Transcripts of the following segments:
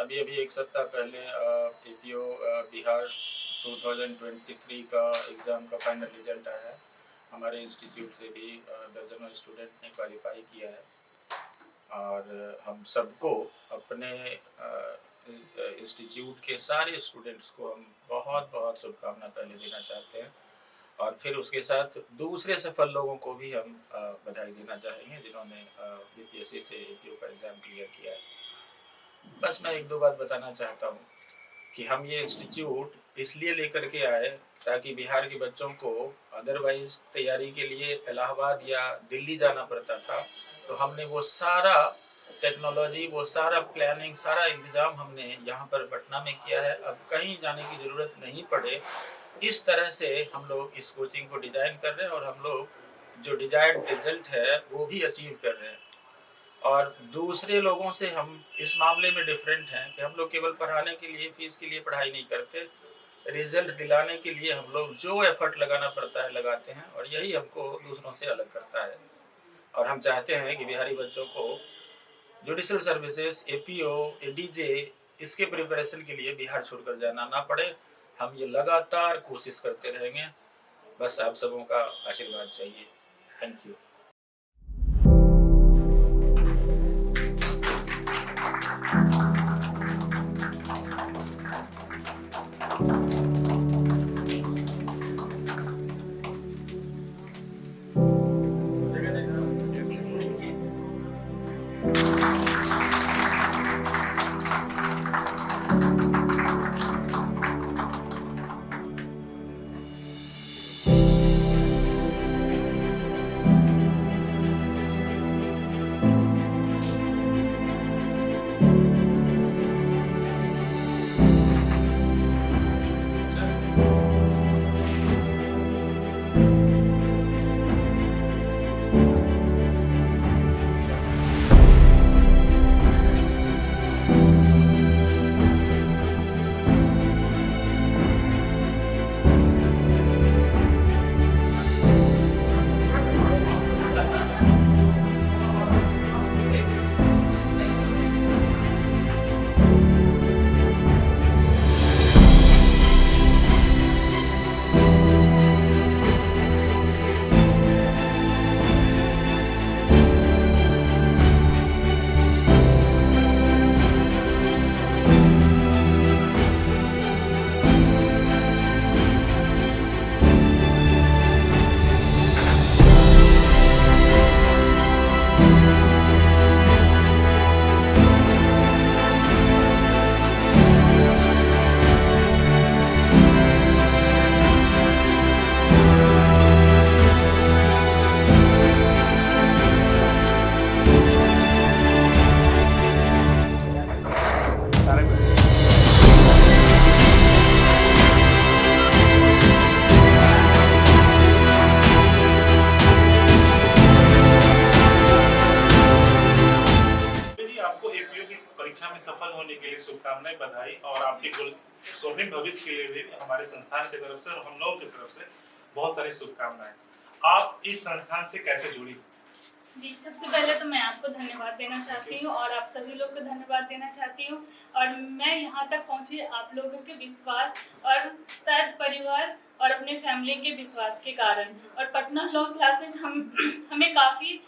अभी अभी एक सप्ताह पहले एपीओ बिहार 2023 का एग्ज़ाम का फाइनल रिजल्ट आया है। हमारे इंस्टीट्यूट से भी दर्जनों स्टूडेंट ने क्वालिफाई किया है और हम सबको अपने इंस्टीट्यूट के सारे स्टूडेंट्स को हम बहुत बहुत शुभकामना पहले देना चाहते हैं और फिर उसके साथ दूसरे सफल लोगों को भी हम बधाई देना चाहेंगे जिन्होंने बीपीएससी से एपीओ का एग्ज़ाम क्लियर किया है। बस मैं एक दो बात बताना चाहता हूँ कि हम ये इंस्टीट्यूट इसलिए लेकर के आए ताकि बिहार के बच्चों को अदरवाइज तैयारी के लिए इलाहाबाद या दिल्ली जाना पड़ता था, तो हमने वो सारा टेक्नोलॉजी, वो सारा प्लानिंग, सारा इंतज़ाम हमने यहाँ पर पटना में किया है। अब कहीं जाने की ज़रूरत नहीं पड़े, इस तरह से हम लोग इस कोचिंग को डिज़ाइन कर रहे हैं और हम लोग जो डिज़ायर्ड रिजल्ट है वो भी अचीव कर रहे हैं। और दूसरे लोगों से हम इस मामले में डिफरेंट हैं कि हम लोग केवल पढ़ाने के लिए, फीस के लिए पढ़ाई नहीं करते, रिजल्ट दिलाने के लिए हम लोग जो एफर्ट लगाना पड़ता है लगाते हैं और यही हमको दूसरों से अलग करता है। और हम चाहते हैं कि बिहारी बच्चों को जुडिशल सर्विसेज, एपीओ, एडीजे इसके प्रिपरेशन के लिए बिहार छोड़कर जाना ना पड़े। हम ये लगातार कोशिश करते रहेंगे। बस आप सबों का आशीर्वाद चाहिए। Thank you. आपको एपीओ की परीक्षा में सफल होने के लिए शुभकामनाएं, बधाई और आपके स्वर्णिम भविष्य के लिए भी हमारे संस्थान की तरफ से और हम लोगों की तरफ से बहुत सारी शुभकामनाएं। आप इस संस्थान से कैसे जुड़ी? जी, सबसे पहले तो मैं आपको धन्यवाद देना चाहती हूँ और आप सभी लोग को धन्यवाद देना चाहती हूँ। और मैं यहाँ तक पहुँची आप लोगों के विश्वास और शायद परिवार और अपने फैमिली के विश्वास के कारण। और पटना लॉ क्लासेज हमें काफ़ी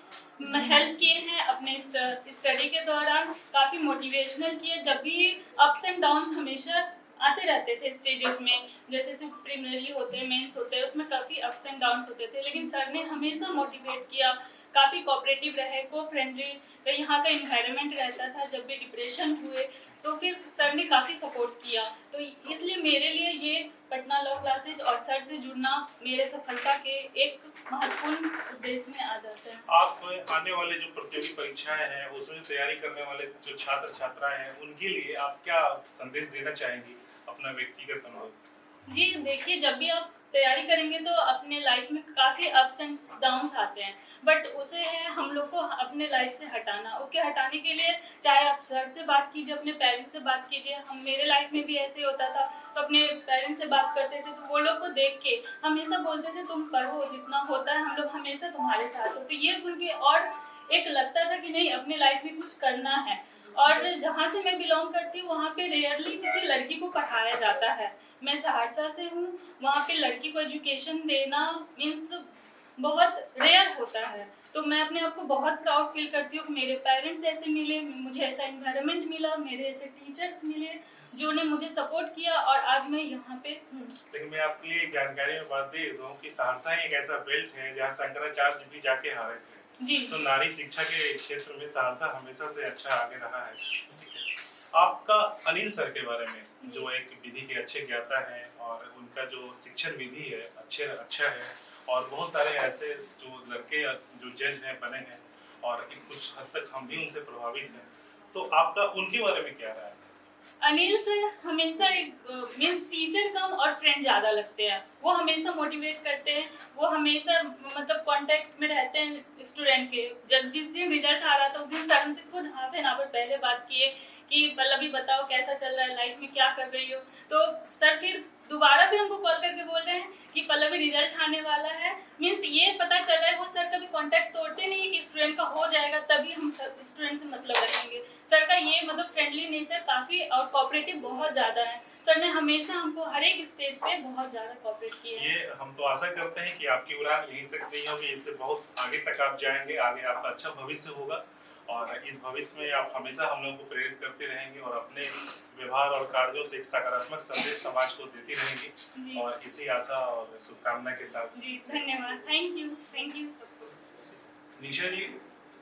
हेल्प किए हैं अपने स्टडी के दौरान, काफ़ी मोटिवेशनल किए। जब भी अप्स एंड डाउन्स हमेशा आते रहते थे स्टेजेस में, जैसे प्रीलिमिनरी होते हैं, मेंस होते हैं, उसमें काफ़ी अप्स एंड डाउन्स होते थे, लेकिन सर ने हमेशा मोटिवेट किया, काफ़ी कोऑपरेटिव रहे, को फ्रेंडली यहाँ का इन्वायरमेंट रहता था। जब भी डिप्रेशन हुए तो फिर सर ने काफ़ी सपोर्ट किया। तो इसलिए मेरे लिए ये पटना लॉ क्लासेज और सर से जुड़ना मेरे सफलता के एक महत्वपूर्ण उद्देश्य में आ जाते हैं। आप आने वाले जो प्रतियोगी परीक्षाएं हैं उसमें तैयारी करने वाले जो छात्र छात्राएं हैं उनके लिए आप क्या संदेश देना चाहेंगी अपना व्यक्तिगत अनुभव? जी देखिए, जब भी आप तैयारी करेंगे तो अपने लाइफ में काफ़ी अप्स एंड डाउन्स आते हैं, बट उसे है हम लोग को अपने लाइफ से हटाना। उसके हटाने के लिए चाहे आप सर से बात कीजिए, अपने पेरेंट्स से बात कीजिए। मेरे लाइफ में भी ऐसे होता था, तो अपने पेरेंट्स से बात करते थे तो वो लोग को देख के हमेशा बोलते थे तुम पढ़ो, जितना होता है हम लोग हमेशा तुम्हारे साथ हो। तो ये सुन के और एक लगता था कि नहीं, अपने लाइफ में कुछ करना है। और जहाँ से मैं बिलोंग करती हूँ वहाँ पे रेयरली किसी लड़की को पढ़ाया जाता है। मैं सहरसा से हूँ, वहाँ पे लड़की को एजुकेशन देना मीन्स बहुत रेयर होता है। तो मैं अपने आप को बहुत प्राउड फील करती हूँ कि मेरे पेरेंट्स ऐसे मिले, मुझे ऐसा एनवायरनमेंट मिला, मेरे ऐसे टीचर्स मिले जिन्होंने मुझे सपोर्ट किया और आज मैं यहाँ पे हूँ। लेकिन मैं आपके लिए जानकारी में बात दे दूं कि सहरसा ही एक ऐसा बेल्ट है जहाँ शंकराचार्य भी जाके हारे थे। जी। तो नारी शिक्षा के क्षेत्र में सहरसा हमेशा से अच्छा आगे रहा है। ठीक है। आपका अनिल सर के बारे में, जो एक विधि के अच्छे ज्ञाता हैं और उनका जो शिक्षण विधि है अच्छा है, और बहुत सारे ऐसे जो लड़के जो जज हैं बने हैं और कुछ हद तक हम भी उनसे प्रभावित हैं। तो आपका उनके बारे में क्या राय है? अनिल सर हमेशा मीन्स टीचर कम और फ्रेंड ज़्यादा लगते हैं। वो हमेशा मोटिवेट करते हैं, वो हमेशा मतलब कांटेक्ट में रहते हैं स्टूडेंट के। जब जिस दिन रिजल्ट आ रहा था उस दिन सर हमसे खुद हाफ एन आवर पहले बात किए कि पल्लवी बताओ कैसा चल रहा है, लाइफ में क्या कर रही हो। तो सर फिर दोबारा फिर हमको कॉल करके बोल रहे हैं कि पल्लवी रिजल्ट आने वाला है। मीन्स ये पता चल रहा है वो सर कभी कांटेक्ट तोड़ते नहीं कि स्टूडेंट का हो जाएगा तभी हम स्टूडेंट से मतलब रखेंगे। सर का ये मतलब फ्रेंडली नेचर काफ़ी और कोऑपरेटिव बहुत ज़्यादा है। सर ने हमेशा हमको हर एक स्टेज पे बहुत ज़्यादा कोऑपरेट किया है। ये हम तो आशा करते हैं कि आपकी उड़ान यहीं तक नहीं होगी, इससे बहुत आगे तक आप जाएंगे, आगे आपका अच्छा भविष्य होगा और इस भविष्य में आप हमेशा हम लोगों को प्रेरित करते रहेंगे और अपने व्यवहार और कार्यों से एक सकारात्मक संदेश समाज को देती रहेंगी। और इसी आशा और शुभकामना के साथ जी धन्यवाद, थैंक यू सबको। निशा जी,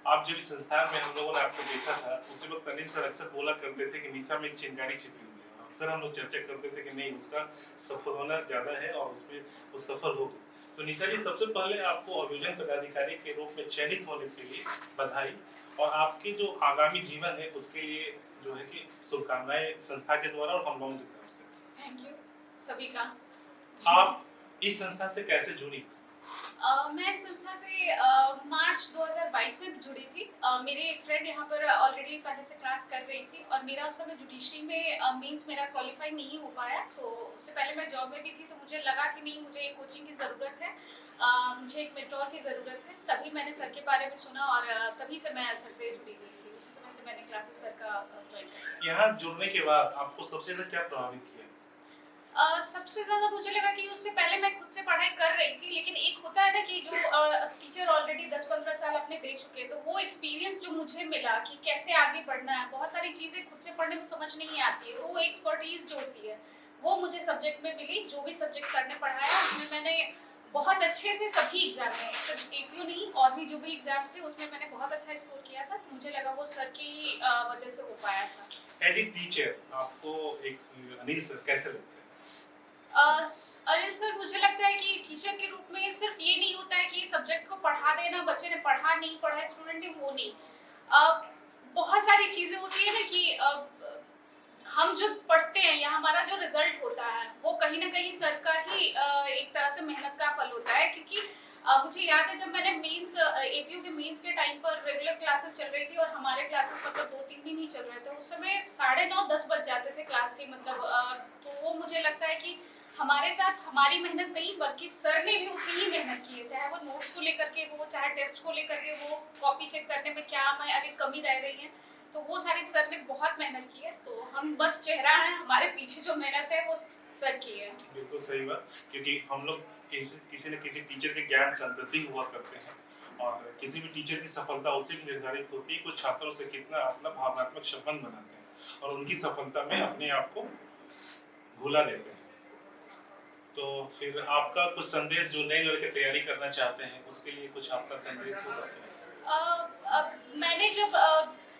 आप जब इस संस्थान में हम लोगों ने आपको देखा था उसी वक्त अनिल सर अक्सर बोला करते थे कि निशा में एक चिंगारी छिपी हुई है। अक्सर हम लोग चर्चा करते थे कि नहीं, उसका सफल होना ज्यादा है और उसमें वो सफल होगी। तो निशा जी, सबसे पहले आपको अभियोजन पदाधिकारी के रूप में चयनित होने के लिए बधाई, और आपके जो आगामी जीवन है उसके लिए जो है कि शुभकामनाएं संस्था के द्वारा और हम लोगों की तरफ से। थैंक यू सभी का। आप इस संस्था से कैसे जुड़ी? मैं इस संस्था से मार्च 2022 में जुड़ी थी। मेरे एक फ्रेंड यहाँ पर ऑलरेडी पहले से क्लास कर रही थी और मेरा उस समय जुडिशरी में मींस मेरा क्वालिफाई नहीं हो पाया। तो उससे पहले मैं जॉब में भी थी, तो मुझे लगा कि नहीं, मुझे एक कोचिंग की ज़रूरत है, मुझे एक मेंटोर की ज़रूरत है। तभी मैंने सर के बारे में सुना और तभी से मैं सर से जुड़ी हुई थी। उसी समय से मैंने क्लासेस सर का ज्वाइन किया। यहाँ जुड़ने के बाद आपको सबसे ज़्यादा क्या प्रभावित किया? सबसे ज़्यादा मुझे लगा कि उससे पहले मैं खुद से पढ़ाई कर रही थी, लेकिन एक होता है ना कि जो टीचर ऑलरेडी 10-15 साल अपने दे चुके, तो वो एक्सपीरियंस जो मुझे मिला कि कैसे आगे बढ़ना है, बहुत सारी चीज़ें खुद से पढ़ने में समझ नहीं आती है, तो वो एक्सपर्टीज जो होती है वो मुझे सब्जेक्ट में मिली। जो भी सब्जेक्ट सर ने पढ़ाया उसमें मैंने बहुत अच्छे से सभी एग्जाम में, सिर्फ एपीयू नहीं और भी जो भी एग्जाम थे उसमें मैंने बहुत अच्छा स्कोर किया था। मुझे लगा वो सर की वजह से हो पाया था। एज ए टीचर आपको एक अनिल सर कैसे लगते हैं? अनिल सर मुझे लगता है कि टीचर के रूप में सिर्फ ये नहीं होता है कि सब्जेक्ट को पढ़ा देना, बच्चे ने पढ़ा नहीं पढ़ा, स्टूडेंट ने वो नहीं, बहुत सारी चीजें होती है ना कि हम जो पढ़ते हैं या हमारा जो रिजल्ट होता है वो कहीं ना कहीं सर का ही एक तरह से मेहनत का फल होता है। क्योंकि मुझे याद है जब मैंने मेंस एपीयू के मेंस के टाइम पर रेगुलर क्लासेस चल रही थी और हमारे क्लासेस मतलब 2-3 दिन ही चल रहे थे, उस समय 9:30-10 बज जाते थे क्लास के, मतलब तो वो मुझे लगता है कि हमारे साथ हमारी मेहनत नहीं बल्कि सर ने भी उतनी ही मेहनत की है, चाहे वो नोट्स को लेकर के हो, चाहे टेस्ट को लेकर के हो, कॉपी चेक करने में क्या हमें अगर कमी रह रही है, तो वो सारी सर ने बहुत मेहनत की है। तो हम बस चेहरा है, हमारे पीछे जो मेहनत है वो सर की है। बिल्कुल सही बात, क्योंकि हम लोग किसी न किसी टीचर के ज्ञान संतति हुआ करते हैं और किसी भी टीचर की सफलता उसी में निर्धारित होती है कुछ छात्रों से कितना अपना भावनात्मक संबंध बनाते हैं और उनकी सफलता में अपने आप को भुला देते हैं। तो फिर आपका कुछ संदेश जो नए लड़के तैयारी करना चाहते हैं उसके लिए कुछ आपका संदेश होगा? मैंने जब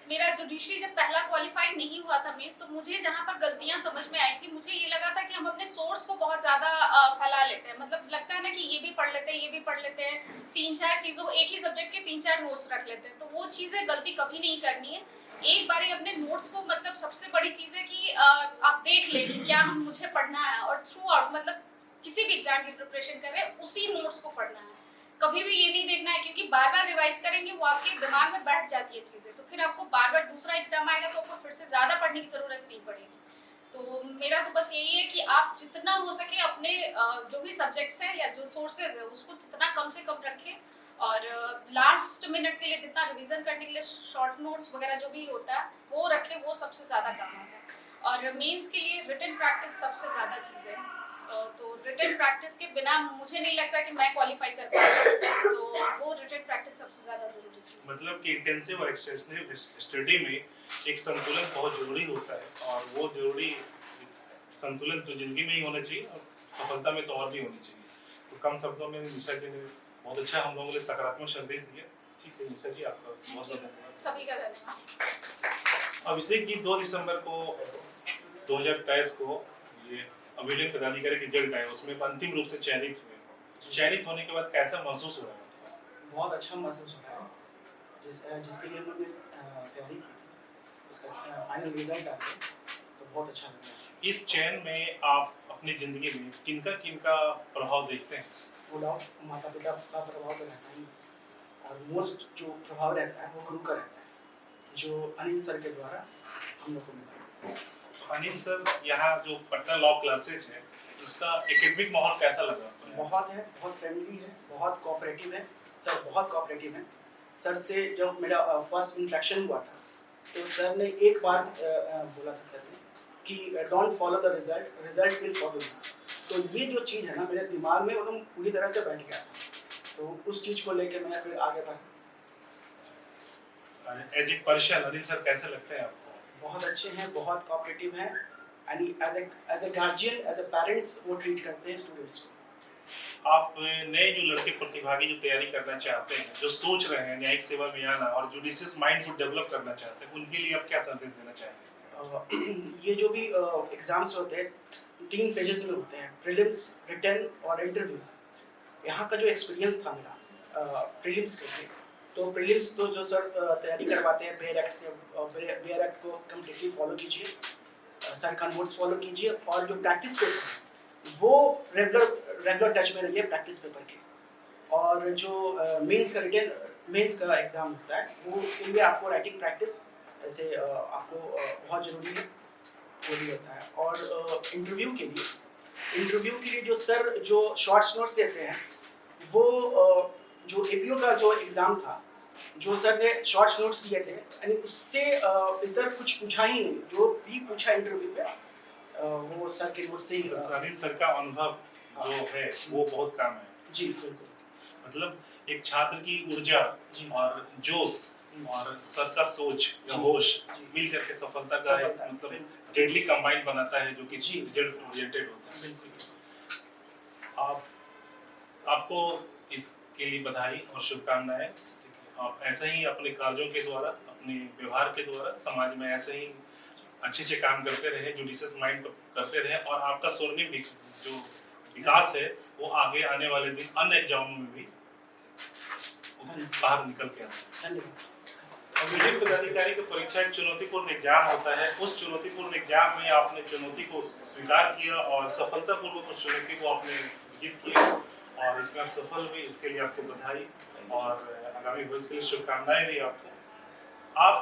मेरा जुडिशरी जब पहला क्वालिफाई नहीं हुआ था मीन्स, तो मुझे जहाँ पर गलतियाँ समझ में आई थी, मुझे ये लगा था कि हम अपने सोर्स को बहुत ज़्यादा फैला लेते हैं। मतलब लगता है ना कि ये भी पढ़ लेते हैं, ये भी पढ़ लेते हैं, 3-4 चीज़ों को, एक ही सब्जेक्ट के 3-4 नोट्स रख लेते हैं। तो वो चीज़ें गलती कभी नहीं करनी है। एक बार अपने नोट्स को, मतलब सबसे बड़ी चीज़ है कि आप देख लें कि क्या मुझे पढ़ना है और थ्रू आउट मतलब किसी भी एग्जाम की प्रिपरेशन कर रहे हैं उसी नोट्स को पढ़ना है। कभी भी ये नहीं देखना है, क्योंकि बार बार रिवाइज करेंगे वो आपके दिमाग में बैठ जाती है चीजें, तो फिर आपको बार बार दूसरा एग्जाम आएगा तो आपको फिर से ज्यादा पढ़ने की जरूरत नहीं पड़ेगी। तो मेरा तो बस यही है कि आप जितना हो सके अपने जो भी सब्जेक्ट्स हैं या जो सोर्सेज है उसको जितना कम से कम रखें और लास्ट मिनट के लिए जितना रिवीजन करने के लिए शॉर्ट नोट्स वगैरह जो भी होता है वो रखे, वो सबसे ज़्यादा काम आता है। और मेंस के लिए रिटन प्रैक्टिस सबसे ज़्यादा चीज़ है। तो रिटन प्रैक्टिस के बिना मुझे नहीं लगता कि मैं क्वालिफाई कर पाऊंगी, तो वो रिटन प्रैक्टिस सबसे ज़्यादा ज़रूरी चीज़ है। मतलब कि इंटेंसिव और एक्सटेंसिव स्टडी में एक संतुलन बहुत जरूरी होता है, और वो जरूरी संतुलन तो जिंदगी में ही होना चाहिए और सफलता में तो और भी होनी चाहिए। तो कम शब्दों में निशा जी ने बहुत अच्छा हम लोगों के लिए सकारात्मक संदेश दिया। ठीक है निशा जी, आपका बहुत बहुत धन्यवाद। सभी का धन्यवाद। अभिषेक जी 2 दिसंबर को 2023 को ये अभिलेख पदाधिकारी की रिजल्ट आया, उसमें अंतिम रूप से चयनित हुए। चयनित होने के बाद कैसा महसूस हो रहा है? बहुत अच्छा महसूस हो रहा है। जिसके लिए हमने तैयारी की थी, उसका फाइनल रिजल्ट आ गया तो बहुत अच्छा लग रहा है। इस चयन में आप अपनी जिंदगी में किनका किनका प्रभाव देखते हैं? नो डाउट माता पिता का प्रभाव तो रहता ही, और मोस्ट जो प्रभाव रहता है वो गुरु का रहता है, जो अनिल सर के द्वारा हम लोग को मिला। अनिल सर, यहाँ जो पटना लॉ क्लासेस है, इसका एकेडमिक माहौल कैसा लगा? बहुत है, बहुत फ्रेंडली है, बहुत कोऑपरेटिव है। सर बहुत कोऑपरेटिव है। सर से जब मेरा फर्स्ट इंटरेक्शन हुआ था तो सर ने एक बार बोला था सर ने कि don't follow the result, result will follow you. तो ये जो चीज़ है ना मेरे दिमाग में एकदम पूरी तरह से बैठ गया था, तो उस चीज़ को लेकर मैं फिर आगे बढ़ा। As a person Anil sir कैसे लगते हैं आपको? बहुत अच्छे हैं, बहुत कोऑपरेटिव हैं, यानी as a guardian, as a parents वो ट्रीट करते हैं स्टूडेंट्स को। आप नए जो लड़के प्रतिभागी जो तैयारी करना चाहते हैं, जो सोच रहे हैं न्यायिक सेवा में आना और जुडिशियस माइंड को डेवलप करना चाहते हैं, उनके लिए आप क्या संदेश देना चाहेंगे? ये जो भी एग्ज़ाम्स होते हैं 3 फेजेस में होते हैं, प्रीलिम्स, रिटन और इंटरव्यू। यहाँ का जो एक्सपीरियंस था मेरा प्रीलिम्स करके, तो प्रीलिम्स तो जो सर तैयारी करवाते हैं बेयर एक्ट से, बेयर एक्ट को कम्प्लीटली फॉलो कीजिए, सर का नोट्स फॉलो कीजिए, और जो प्रैक्टिस पेपर वो रेगुलर टच में रहिए प्रैक्टिस पेपर के। और जो मेंस का एग्ज़ाम होता है वो उसके लिए आपको राइटिंग प्रैक्टिस ऐसे आपको बहुत ज़रूरी है, वो भी होता है। और इंटरव्यू के लिए जो सर जो शॉर्ट्स नोट्स देते हैं वो जो एपीओ का जो एग्ज़ाम था, जो सर ने शॉर्ट्स नोट्स दिए थे, यानी उससे इधर कुछ पूछा ही नहीं, जो भी पूछा इंटरव्यू पे वो सर के नोट से ही। अनिल सर का अनुभव जो है वो बहुत काम है। जी बिल्कुल। मतलब एक छात्र की ऊर्जा जी। और जोश और सर का सोच या होश जी। मिल करके सफलता का एक सफलता, मतलब बिल्कुल। डेडली कंबाइन बनाता है, जो कि जी। रिजल्ट ओरिएंटेड होता है। बिल्कुल। आपको इसके लिए बधाई और शुभकामनाएं। आप ऐसे ही अपने कार्यों के द्वारा, अपने व्यवहार के द्वारा समाज में ऐसे ही अच्छे काम करते रहे, जुडिशियस माइंड करते रहे, और आपका स्वर्णिम जो विकास है वो आगे आने वाले दिन अन्य एग्जामों में भी बाहर निकल के आए। धन्यवाद। अभिलेख पदाधिकारी की परीक्षा एक चुनौतीपूर्ण एग्जाम होता है। उस चुनौतीपूर्ण एग्जाम में आपने चुनौती को स्वीकार किया और सफलतापूर्वक उस चुनौती को आपने जीत किया, और इसमें आप सफल हुए, इसके लिए आपको बधाई और आगामी भविष्य के लिए शुभकामनाएं भी आपको। आप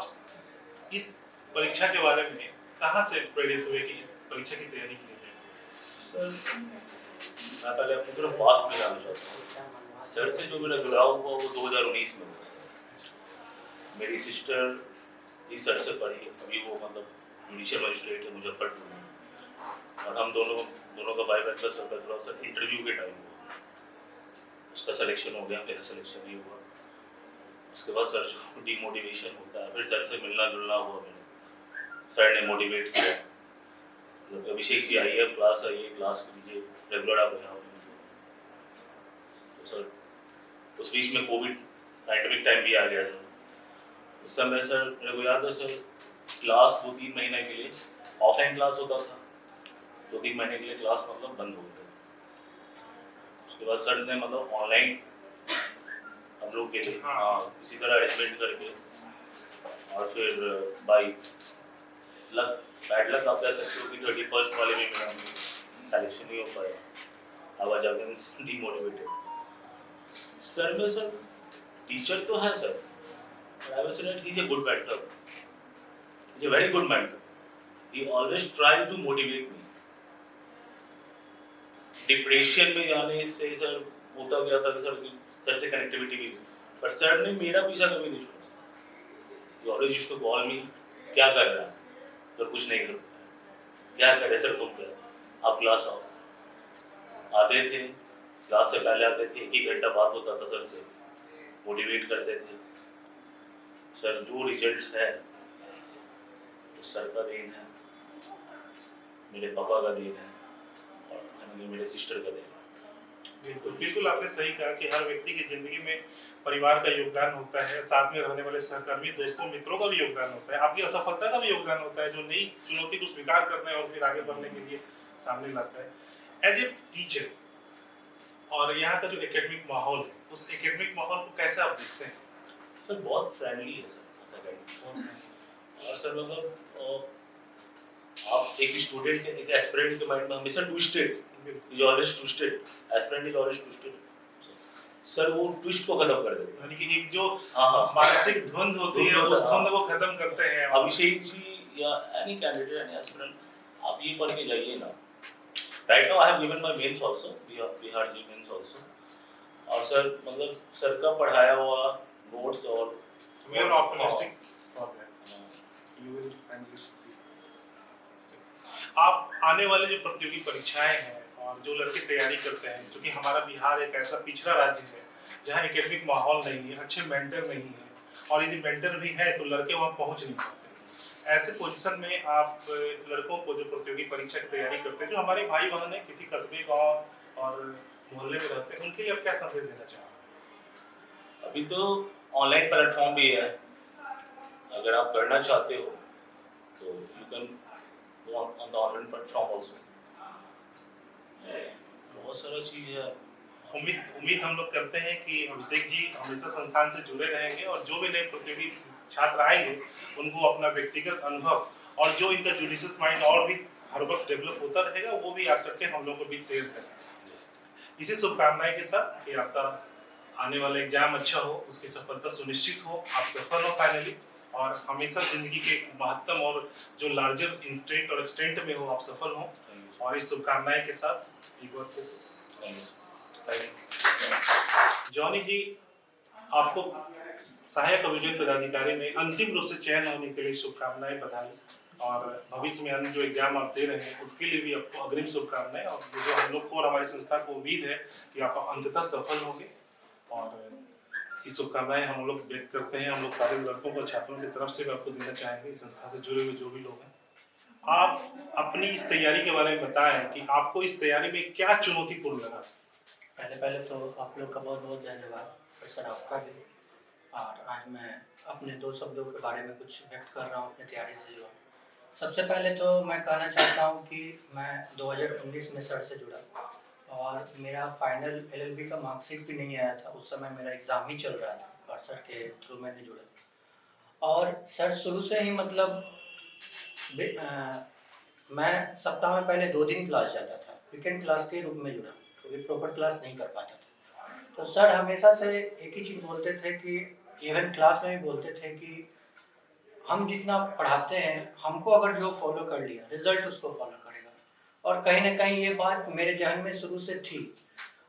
इस परीक्षा के बारे में कहाँ से प्रेरित हुए कि इस परीक्षा की तैयारी की जाए? मैं पहले अपनी तरफ पास्ट में जाना चाहता हूँ। सर से जो मेरा जुड़ाव हुआ वो 2019 में हुआ। मेरी सिस्टर ही सर से पढ़ी, अभी वो मतलब जुडिशियल मजिस्ट्रेट है मुजफ्फरपुर में, और हम दोनों का बाय बैचलर सर का जुड़ाव सर इंटरव्यू के टाइम हुआ। उसका सिलेक्शन हो गया, मेरा सिलेक्शन नहीं हुआ। उसके बाद सर जो डीमोटिवेशन होता है, फिर सर से मिलना जुलना हुआ मेरा। सर ने मोटिवेट किया, मतलब अभिषेक जी आइए, क्लास लीजिए, रेगुलर आप यहाँ। तो सर उस बीच में कोविड पैंडेमिक टाइम भी आ गया सर। उस समय सर मेरे को याद है सर, क्लास 2-3 महीने के लिए ऑफलाइन क्लास होता था, 2-3 महीने के लिए क्लास मतलब बंद हो गया। उसके बाद सर ने मतलब ऑनलाइन हम लोग के लिए इसी तरह अरेंजमेंट करके, और फिर बाई बैड लक आप कह सकते हो कि 31st वाले में मेरा सिलेक्शन नहीं हो पाया। I was against demotivated. Sir में सर टीचर तो है sir, I was said he is a good mentor, he is a very good mentor, he always try to motivate me. Depression में जाने से सर होता गया था कि सर से कनेक्टिविटी भी पर सर ने मेरा पीछा कभी नहीं छोड़ा। You always used to call me, क्या कर रहा है? तो कुछ नहीं कर पाया। क्या करे सर, तुम क्या, आप क्लास आओ। आते थे, क्लास से पहले आते थे, 1 घंटा बात होता था सर से, मोटिवेट करते थे। सर जो रिजल्ट है वो सर का देन है, मेरे पापा का देन है, और मेरे सिस्टर का देन है। बिल्कुल बिल्कुल, आपने सही कहा कि हर व्यक्ति की जिंदगी में परिवार का योगदान होता है, साथ में रहने वाले सहकर्मी, दोस्तों, मित्रों का भी योगदान होता है, आपकी असफलता का भी योगदान होता है, जो नई चुनौती को स्वीकार करने और फिर आगे बढ़ने के लिए सामने लाता है। एज ए टीचर, और यहाँ का जो एकेडमिक माहौल है, उस एकेडमिक माहौल को कैसे आप देखते हैं? सर बहुत फ्रेंडली है सर, और सर मतलब आप एक स्टूडेंट के, एक एस्पिरेंट के माइंड में हमेशा twisted, is always twisted, aspirant is always twisted. Sir वो ट्विस्ट को खत्म कर देते हैं, यानी कि एक जो हाँ मानसिक धुंध होती है, उस धुंध को खत्म करते हैं। अभिषेक जी या एनी कैंडिडेट, एनी एस्पिरेंट, आप ये पढ़ के जाइए ना। Right now I have given my mains also, Bihar ji mains also, और सर मतलब सर का पढ़ाया हुआ नोट्स और we are optimistic for that, you will finally succeed. आप आने वाले जो प्रतियोगी परीक्षाएं हैं और जो लड़के तैयारी करते हैं, क्योंकि हमारा बिहार एक ऐसा पिछड़ा राज्य है जहाँ एकेडमिक माहौल नहीं है, अच्छे मेंटर नहीं है, और यदि मेंटर भी है तो लड़के वहाँ पहुँच नहीं पाते। ऐसे पोजीशन में आप लड़कों को जो प्रतियोगी परीक्षा की तैयारी करते हैं, जो हमारे भाई बहन है किसी कस्बे, गाँव और मोहल्ले में रहते हैं, उनके लिए आप क्या संदेश देना चाहोगे? अभी तो ऑनलाइन प्लेटफॉर्म भी है, अगर आप करना चाहते हो तो you can go on the online platform also. बहुत सारा चीज है। उम्मीद हम लोग करते हैं कि अभिषेक जी हमेशा संस्थान से जुड़े रहेंगे, और जो भी नए प्रतियोगी छात्र आएंगे उनको अपना व्यक्तिगत अनुभव और जो इनका जुडिशियस माइंड और भी हर वक्त डेवलप होता रहेगा, वो भी आकर के हम लोग को भी शेयर करें। इसी शुभकामनाएं के साथ कि आपका आने वाला एग्जाम अच्छा हो, उसकी सफलता सुनिश्चित हो, आप सफल हो फाइनली, और हमेशा जिंदगी के महत्तम और जो लार्जर इंस्टेंट और एक्सटेंट में हो आप सफल हो, और इस शुभकामनाएं के साथ एक बार जॉनी जी, आपको सहायक अभियोजन पदाधिकारी में अंतिम रूप से चयन होने के लिए शुभकामनाएं, बधाई, और भविष्य में अन्य जो एग्जाम आप दे रहे हैं उसके लिए भी आपको अग्रिम शुभकामनाएं, और जो हम लोग को और हमारी संस्था को उम्मीद है कि आप अंततः सफल होंगे, और इस शुभकामनाएं हम लोग व्यक्त करते हैं। हम लोग सारे लड़कों को, छात्रों की तरफ से भी आपको देना चाहेंगे, इस संस्था से जुड़े हुए जो भी लोग हैं। आप अपनी इस तैयारी के बारे में बताएं कि आपको इस तैयारी में क्या चुनौतीपूर्ण लगा? पहले तो आप लोग का बहुत बहुत धन्यवाद, सर आपका भी। और आज मैं अपने 2 शब्दों के बारे में कुछ व्यक्त कर रहा हूँ अपनी तैयारी से जुड़ा। सबसे पहले तो मैं कहना चाहता हूँ कि मैं 2019 में सर से जुड़ा, और मेरा फाइनल LLB का मार्कशीट भी नहीं आया था, उस समय मेरा एग्ज़ाम ही चल रहा था, और सर के थ्रू मैंने जुड़ा। और सर शुरू से ही मतलब मैं सप्ताह में पहले 2 दिन क्लास जाता था, वीकेंड क्लास के रूप में जुड़ा, क्योंकि प्रॉपर क्लास नहीं कर पाता था। तो सर हमेशा से एक ही चीज़ बोलते थे कि इवन क्लास में भी बोलते थे कि हम जितना पढ़ाते हैं, हमको अगर जो फॉलो कर लिया, रिजल्ट उसको फॉलो करेगा। और कहीं ना कहीं ये बात मेरे जहन में शुरू से थी।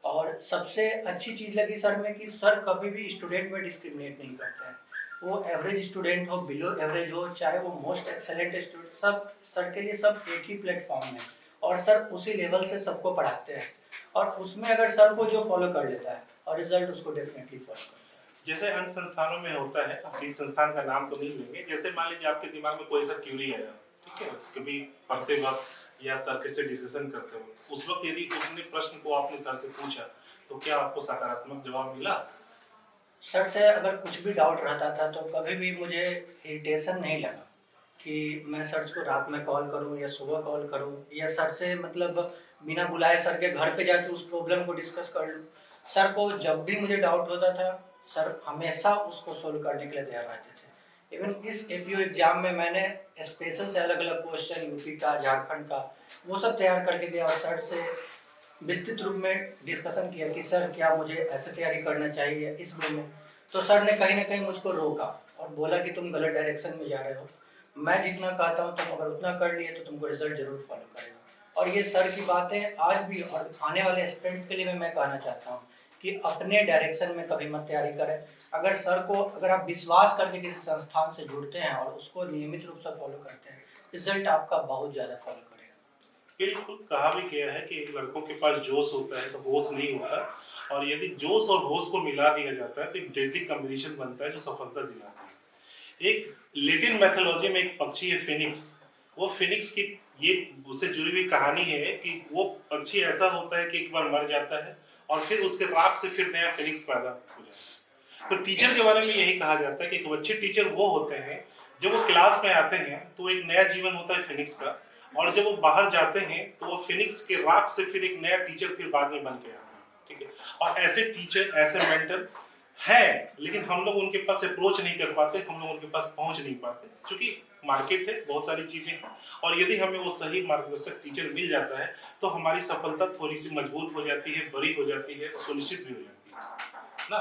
और सबसे अच्छी चीज़ लगी सर में कि सर कभी भी स्टूडेंट में डिस्क्रिमिनेट नहीं करते हैं, वो एवरेज स्टूडेंट हो, बिलो एवरेज हो, चाहे वो मोस्ट एक्सेलेंट स्टूडेंट, सब सर के लिए सब एक ही प्लेटफॉर्म है, और सर उसी लेवल से सबको पढ़ाते हैं। और उसमें अगर सर को जो फॉलो कर लेता है और रिजल्ट उसको डेफिनेटली फॉलो करता है। जैसे अन्य संस्थानों में होता है, इस संस्थान का नाम तो नहीं लेंगे, जैसे मान लीजिए आपके दिमाग में कोई सा क्यूरी आया, ठीक है, कभी पढ़ते वक्त या सर से डिस्कशन करते हुए, उस वक्त यदि उसने प्रश्न को आपने सर से पूछा तो क्या आपको सकारात्मक जवाब मिला? सर से अगर कुछ भी डाउट रहता था तो कभी भी मुझे इरिटेशन नहीं लगा कि मैं सर को रात में कॉल करूं या सुबह कॉल करूं, या सर से मतलब बिना बुलाए सर के घर पे जाके उस प्रॉब्लम को डिस्कस कर लूं। सर को जब भी मुझे डाउट होता था, सर हमेशा उसको सोल्व करने के लिए तैयार रहते थे। इवन इस APO एग्जाम में मैंने स्पेशल से अलग अलग क्वेश्चन यूपी का, झारखंड का, वो सब तैयार करके दिया, और सर से विस्तृत रूप में डिस्कशन किया कि सर क्या मुझे ऐसे तैयारी करना चाहिए इस वे में। तो सर ने कहीं ना कहीं मुझको रोका और बोला कि तुम गलत डायरेक्शन में जा रहे हो, मैं जितना कहता हूँ तुम अगर उतना कर लिए तो तुमको रिजल्ट जरूर फॉलो करेगा। और ये सर की बातें आज भी और आने वाले स्टूडेंट्स के लिए मैं कहना चाहता हूँ कि अपने डायरेक्शन में कभी मत तैयारी करें। अगर आप विश्वास करके किसी संस्थान से जुड़ते हैं और उसको नियमित रूप से फॉलो करते हैं, रिजल्ट आपका बहुत ज़्यादा फॉलो करेगा। बिल्कुल, कहा भी गया है कि लड़कों के पास जोश होता है तो होश नहीं होता, और यदि जोश और होश को मिला दिया जाता है तो एक डेडली कॉम्बिनेशन बनता है जो सफलता दिलाता है। एक लेटिन मैथोलॉजी में एक पक्षी है फिनिक्स। वो फिनिक्स की ये उससे जुड़ी हुई कहानी है कि वो पक्षी ऐसा होता है कि एक बार मर जाता है और फिर उसके राख से फिर नया फिनिक्स पैदा हो जाता है। तो टीचर के बारे में यही कहा जाता है कि एक अच्छे टीचर वो होते हैं जब वो क्लास में आते हैं तो एक नया जीवन होता है फिनिक्स का, और जब वो बाहर जाते हैं तो वो फिनिक्स के राख से फिर एक नया टीचर फिर बाद में बन के आते हैं। ठीक है, और ऐसे टीचर ऐसे मेंटर हैं, लेकिन हम लोग उनके पास अप्रोच नहीं कर पाते, हम लोग उनके पास पहुंच नहीं पाते, क्योंकि मार्केट है, बहुत सारी चीजें हैं, और यदि हमें वो सही मार्गदर्शक टीचर मिल जाता है तो हमारी सफलता थोड़ी सी मजबूत हो जाती है, बड़ी हो जाती है, सुनिश्चित भी हो जाती है ना।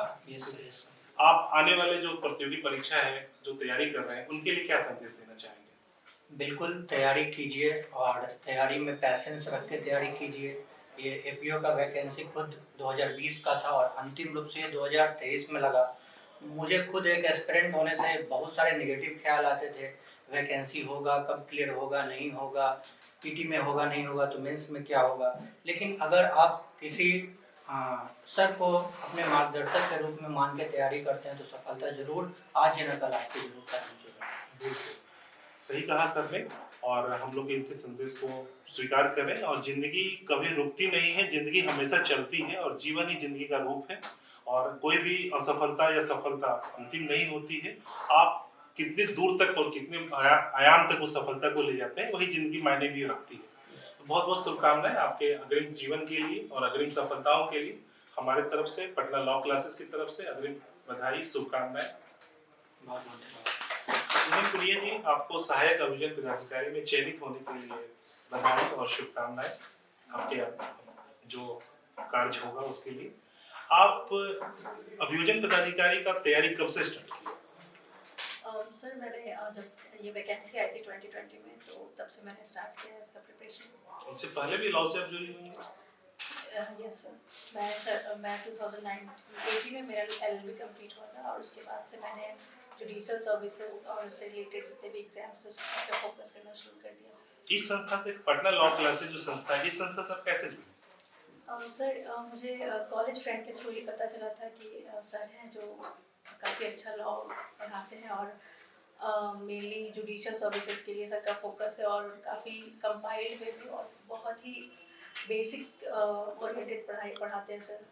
आप आने वाले जो प्रतियोगी परीक्षा है जो तैयारी कर रहे हैं उनके लिए क्या संदेश देना चाहेंगे? बिल्कुल तैयारी कीजिए और तैयारी में पैसेंस रख के तैयारी कीजिए। ये एपीओ का वैकेंसी खुद 2020 का था और अंतिम रूप से 2023 में लगा। मुझे खुद एक एस्पिरेंट होने से बहुत सारे नेगेटिव ख्याल आते थे, वैकेंसी होगा कब क्लियर होगा नहीं होगा, पीटी में होगा नहीं होगा तो मेंस में क्या होगा। लेकिन अगर आप किसी सर को अपने मार्गदर्शक के रूप में मान के तैयारी करते हैं तो सफलता जरूर आज या न कल आपकी जरूर पहुंचेगी। सही कहा सर ने, और हम लोग इनके संदेश को स्वीकार करें, और जिंदगी कभी रुकती नहीं है, जिंदगी हमेशा चलती है और जीवन ही जिंदगी का रूप है, और कोई भी असफलता या सफलता अंतिम नहीं होती है। आप कितने दूर तक और कितने आयाम तक उस सफलता को ले जाते हैं वही जिंदगी मायने भी रखती है। तो बहुत बहुत शुभकामनाएं आपके अग्रिम जीवन के लिए और अग्रिम सफलताओं के लिए। हमारे तरफ से, पटना लॉ क्लासेस की तरफ से अग्रिम बधाई, शुभकामनाएं। बहुत बहुत धन्यवाद। सुनील प्रिय जी, आपको सहायक अभियोजन पदाधिकारी में चयनित होने के लिए बधाई और शुभकामनाएं, आपके जो कार्य होगा उसके लिए। आप अभियोजन पदाधिकारी का तैयारी कब से स्टार्ट की? सर मैंने जब ये वैकेंसी आई थी 2020 में, तो तब से मैंने स्टार्ट किया इसका प्रिपरेशन। इससे पहले भी लॉ से आप जुड़ी हुई हैं? यस सर, मैं 2019 में मेरा LLB कंप्लीट हुआ था, और उसके बाद से मैंने जुडिशियल सर्विसेज और उससे रिलेटेड जितने भी एग्जाम्स उस पर फोकस करना शुरू कर दिया। इस संस्था से, पटना लॉ क्लासेस जो संस्था है, इस संस्था से आप कैसे जुड़े? सर मुझे कॉलेज फ्रेंड के थ्रू ही पता चला था कि सर हैं जो काफ़ी अच्छा लॉ पढ़ाते हैं, और मेनली जुडिशियल सर्विसेज के लिए सर का फोकस है, और काफ़ी कंपाइल्ड वे में और बहुत ही बेसिक ओरिएंटेड पढ़ाई पढ़ाते हैं सर।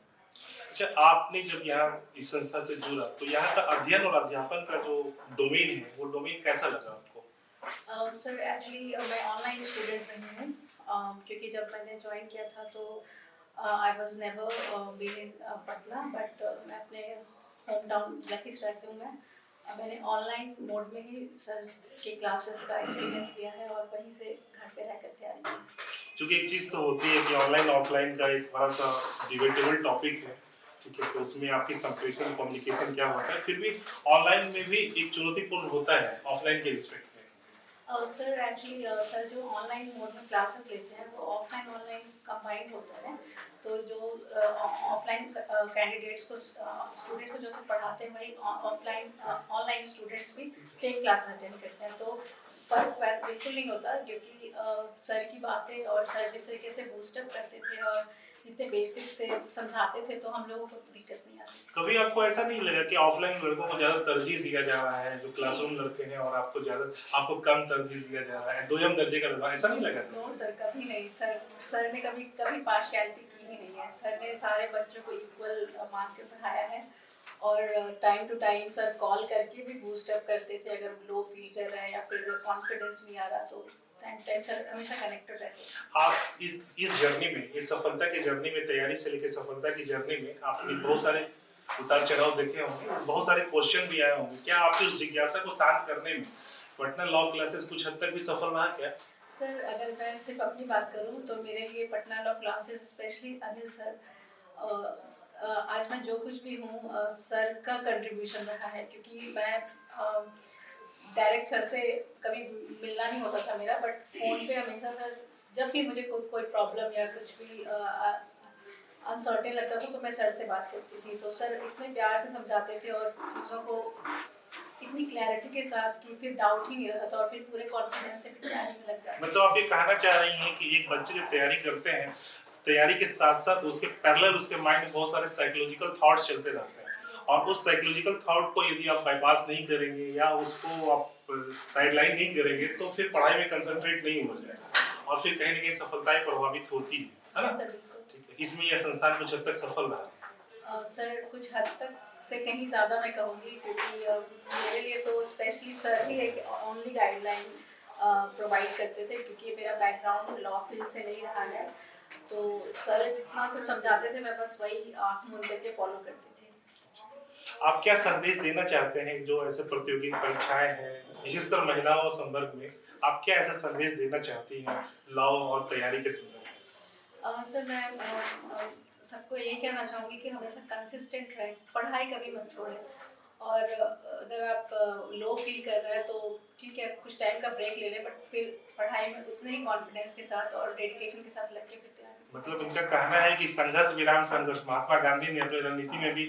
अच्छा, आपने जब यहाँ इस संस्था से जुड़ा तो यहाँ का अध्ययन और अध्यापन का जो डोमेन है वो डोमेन कैसा लगा आपको? सर एक्चुअली मैं ऑनलाइन स्टूडेंट रही हूँ, क्योंकि जब मैंने ज्वाइन किया था तो I was never been in Patna, but मैं अपने होम टाउन लखीसराय से हूँ। मैंने ऑनलाइन मोड में ही सर के क्लासेस का एक्सपीरियंस लिया है और वहीं से घर पे रहकर तैयारी की। क्योंकि एक चीज़ तो होती है कि ऑनलाइन ऑफलाइन का एक बड़ा सा डिबेटेबल टॉपिक है, ठीक है, तो उसमें आपकी संप्रेषण कम्युनिकेशन क्या होता है, फिर भी ऑनलाइन में भी एक चुनौतीपूर्ण होता है ऑफलाइन के रिस्पेक्ट में। सर एक्चुअली सर जो ऑनलाइन मोड में क्लासेस लेते हैं वो ऑफलाइन ऑनलाइन कंबाइंड होता है, तो जो ऑफलाइन कैंडिडेट्स को स्टूडेंट को जो सब पढ़ाते हैं वही ऑफलाइन ऑनलाइन स्टूडेंट्स भी सेम क्लास अटेंड करते हैं, तो फर्क वैसे बिल्कुल नहीं होता, क्योंकि सर की बातें और सर जिस तरीके से बूस्टअप करते थे और जितने बेसिक से समझाते थे तो हम लोगों को दिक्कत नहीं आती। कभी आपको ऐसा नहीं लगा कि ऑफलाइन लड़कों को ज्यादा तरजीह दिया जा रहा है, जो क्लासरूम लड़के हैं, और आपको कम तरजीह दिया जा रहा है, दोयम दर्जे का लड़का, ऐसा नहीं लगा? नो सर, कभी नहीं सर, सर ने कभी पार्शियलिटी की ही नहीं है। सर ने सारे बच्चों को इक्वल मान के पढ़ाया है, और time to time sir call करके भी बूस्ट अप करते थे अगर लो फील कर रहे हैं या फिर कॉन्फिडेंस नहीं आ रहा, तो टाइम सर हमेशा कनेक्टेड रहते हैं। आप इस जर्नी में, इस सफलता की जर्नी में, तैयारी से लेकर सफलता की जर्नी में आपने बहुत सारे उतार चढ़ाव देखे होंगे, बहुत सारे क्वेश्चन भी आए होंगे। क्या आपकी उस जिज्ञासा को शांत करने में पटना लॉ क्लासेस कुछ हद तक भी सफल रहा क्या? सर अगर मैं सिर्फ अपनी बात करूं तो मेरे लिए Patna law classes, specially Anil sir, आज मैं जो कुछ भी हूँ सर का कंट्रीब्यूशन रहा है, क्योंकि मैं डायरेक्ट सर से कभी मिलना नहीं होता था मेरा, बट फ़ोन पे हमेशा सर जब भी मुझे कोई प्रॉब्लम या कुछ भी अनसर्टेन लगता था तो मैं सर से बात करती थी, तो सर इतने प्यार से समझाते थे और चीज़ों को इतनी क्लैरिटी के साथ कि फिर डाउट ही नहीं रहता था और फिर पूरे कॉन्फिडेंस से फिर तैयारी में लग जाते। मतलब आप ये कहना चाह रही हैं कि एक बच्चे जब तैयारी करते हैं, तैयारी के साथ साथ उसके पैरेलल उसके माइंड में बहुत सारे साइकोलॉजिकल थॉट्स चलते रहते हैं, और उस साइकोलॉजिकल थॉट को यदि आप बाईपास नहीं करेंगे या उसको आप साइडलाइन नहीं करेंगे तो फिर पढ़ाई में कंसंट्रेट नहीं हो जाएगा और फिर कहीं ना कहीं सफलताएं प्रभावित होती है ना? सर बिल्कुल। ठीक है, इसमें यह संस्थान कुछ हद तक सफल रहा। सर कुछ हद तक से कहीं ज़्यादा मैं कहूँगी, क्योंकि मेरे लिए तो स्पेशली सर ही एक ओनली गाइडलाइन प्रोवाइड करते थे, क्योंकि मेरा बैकग्राउंड लॉ फील्ड से नहीं रहा है, तो सर जितना कुछ समझाते थे मैं बस वही आँख मूंद करके फॉलो करती थी। आप क्या संदेश देना चाहते हैं जो ऐसे प्रतियोगी परीक्षाएं हैं, विशेषकर महिलाओं संदर्भ में, आप क्या ऐसा संदेश देना चाहती हैं लॉ और तैयारी के संदर्भ में? सर मैं सबको ये कहना चाहूँगी कि हमेशा कंसिस्टेंट रहें, पढ़ाई कभी मत छोड़ें, और अगर आप लो फील कर रहे हैं तो ठीक है कुछ टाइम का ब्रेक ले लें, बट फिर पढ़ाई में उतने ही कॉन्फिडेंस के साथ और डेडिकेशन के साथ लग के फिर तैयारी। मतलब उनका कहना है कि संघर्ष विराम संघर्ष, महात्मा गांधी ने अपनी रणनीति में भी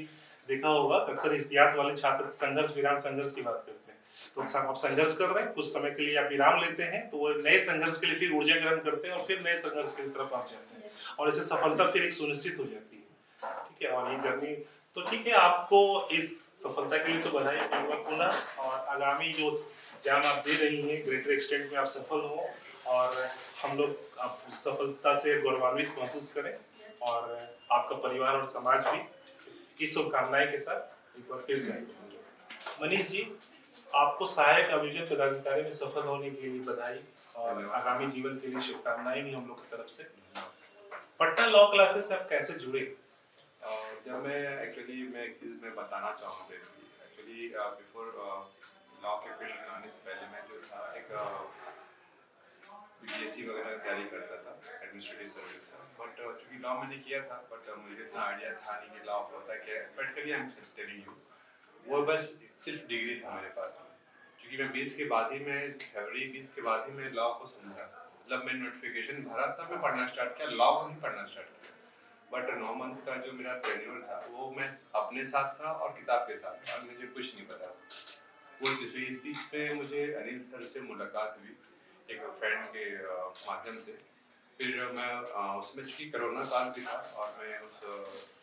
देखा होगा, अक्सर इतिहास वाले छात्र संघर्ष विराम संघर्ष की बात करते हैं। तो आप संघर्ष कर रहे हैं, कुछ समय के लिए आप विराम लेते हैं, तो वो नए संघर्ष के लिए फिर ऊर्जा ग्रहण करते हैं और फिर नए संघर्ष की तरफ आप जाते हैं, और इससे सफलता फिर एक सुनिश्चित हो जाती है। ठीक है, और ये जर्नी तो ठीक है, आपको इस सफलता के लिए तो बधाई पुनः, और आगामी जो एग्जाम आप दे रही हैं ग्रेटर एक्सटेंट में आप सफल हो और हम लोग आप उस सफलता से गौरवान्वित महसूस करें, और आपका परिवार और समाज भी इस शुभकामनाएं के साथ एक बार फिर से। मनीष जी, आपको सहायक अभियोजन पदाधिकारी में सफल होने के लिए बधाई और आगामी जीवन के लिए शुभकामनाएं भी हम लोग की तरफ से। पटना लॉ क्लासेस से आप कैसे जुड़े? जब मैं एक चीज़ मैं बताना चाहूँगा, एक्चुअली बिफोर लॉ के फील्ड में आने से पहले मैं जो था एक बीपीएससी वगैरह की तैयारी करता था, एडमिनिस्ट्रेटिव सर्विस का, बट चूँकि लॉ मैंने किया था, बट मुझे इतना आइडिया था नहीं कि लॉ होता क्या है। Practically I am telling you, वो बस सिर्फ डिग्री था मेरे पास, क्योंकि मैं 20 के बाद ही मैं फरवरी 20 के बाद ही मैं लॉ को समझा, मतलब मैं नोटिफिकेशन भरा तब मैं पढ़ना स्टार्ट किया, लॉ को नहीं पढ़ना स्टार्ट किया। बट 9 मंथ का जो मेरा टेन्योर था वो मैं अपने साथ था और किताब के साथ था, और मुझे कुछ नहीं पता। वो इस बीच में मुझे अनिल सर से मुलाकात हुई एक फ्रेंड के माध्यम से, फिर मैं उसमें चूँकि कोरोना काल भी था और मैं उस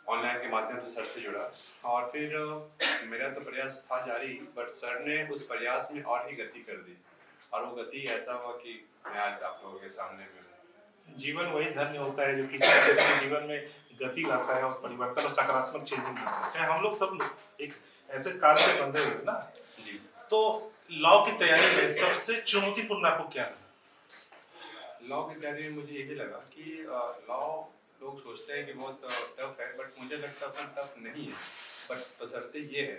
ऑनलाइन के माध्यम से सर से जुड़ा, और फिर मेरा तो प्रयास था जारी, बट सर ने उस प्रयास में और ही गति कर दी, और वो गति ऐसा हुआ कि मैं आज आप लोगों के सामने में हूँ। जीवन वही धन्य होता है जो किसी न किसी जीवन में गति लाता है और परिवर्तन और सकारात्मक चेंजिंग लाता है। हम लोग सब लोग एक ऐसे काल से बंधे हुए ना। जी, तो लॉ की तैयारी में सबसे चुनौतीपूर्ण आपको क्या लगा? लॉ की तैयारी में मुझे यही लगा कि लॉ लोग सोचते हैं कि बहुत टफ है, बट मुझे लगता है उतना टफ नहीं है, बट बशर्ते ये है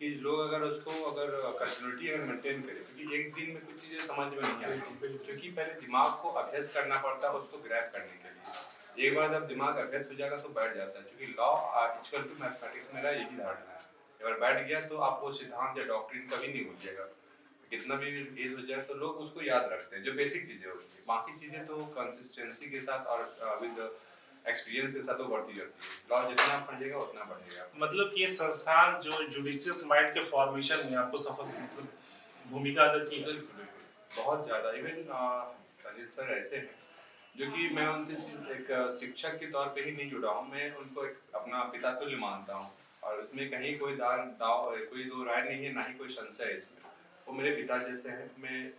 कि लोग अगर उसको कंटिन्यूटी अगर मेंटेन करें, क्योंकि एक दिन में कुछ चीज़ें समझ में नहीं आती, क्योंकि पहले दिमाग को अभ्यास करना पड़ता है उसको ग्रैब करने के लिए। एक बार जब दिमाग अभ्यास हो जाएगा तो बैठ जाता है, क्योंकि लॉ इक्वल टू मैथमेटिक्स मेरा यही धारणा है। एक बार बैठ गया तो आपको सिद्धांत या डॉक्ट्रिन कभी नहीं भूलिएगा, कितना भी एज हो जाए तो लोग उसको याद रखते हैं, जो बेसिक चीज़ें होती हैं। बाकी चीज़ें तो कंसिस्टेंसी के साथ और विद एक्सपीरियंस के साथ वो बढ़ती जाती है। लॉ जितना पढ़िएगा उतना बढ़ेगा। मतलब ये संस्थान जो जुडिशियस माइंड के फॉर्मेशन में आपको सफल मतलब भूमिका अदा की है? बहुत ज़्यादा। इवन अनिल सर ऐसे हैं जो कि मैं उनसे एक शिक्षक के तौर पे ही नहीं जुड़ा हूँ, मैं उनको एक अपना पिता तुल्य मानता हूँ, और उसमें कहीं कोई कोई दो राय नहीं है, ना ही कोई संशय है इसमें। वो मेरे पिता जैसे हैं। मैं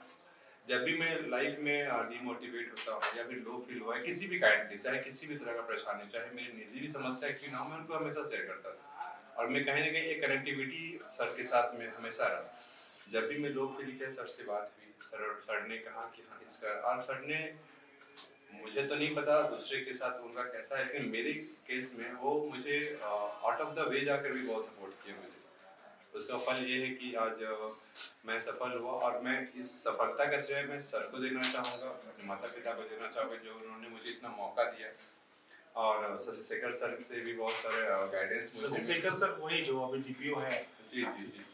जब भी मैं लाइफ में डिमोटिवेट होता हूँ या फिर लो फील हुआ है किसी भी काइंड की, चाहे किसी भी तरह का परेशानी, चाहे मेरी निजी भी समस्या क्यों ना हो, मैं उनको हमेशा शेयर करता था, और मैं कहीं ना कहीं एक कनेक्टिविटी सर के साथ में हमेशा रहा। जब भी मैं लो फील किया सर से बात हुई, सर ने कहा कि हाँ इसका, और सर ने मुझे तो नहीं पता दूसरे के साथ उनका कैसा है, लेकिन मेरे केस में वो मुझे आउट ऑफ द वे जाकर भी बहुत सपोर्ट किया मुझे। उसका फल ये है कि आज मैं सफल हुआ, और मैं इस सफलता का श्रेय मैं सर को देना चाहूँगा, अपने माता पिता को देना चाहूँगा जो उन्होंने मुझे इतना मौका दिया, और शशि शेखर सर से भी बहुत सारे गाइडेंस। शशि शेखर सर वही जो अभी डीपीओ है? जी जी जी,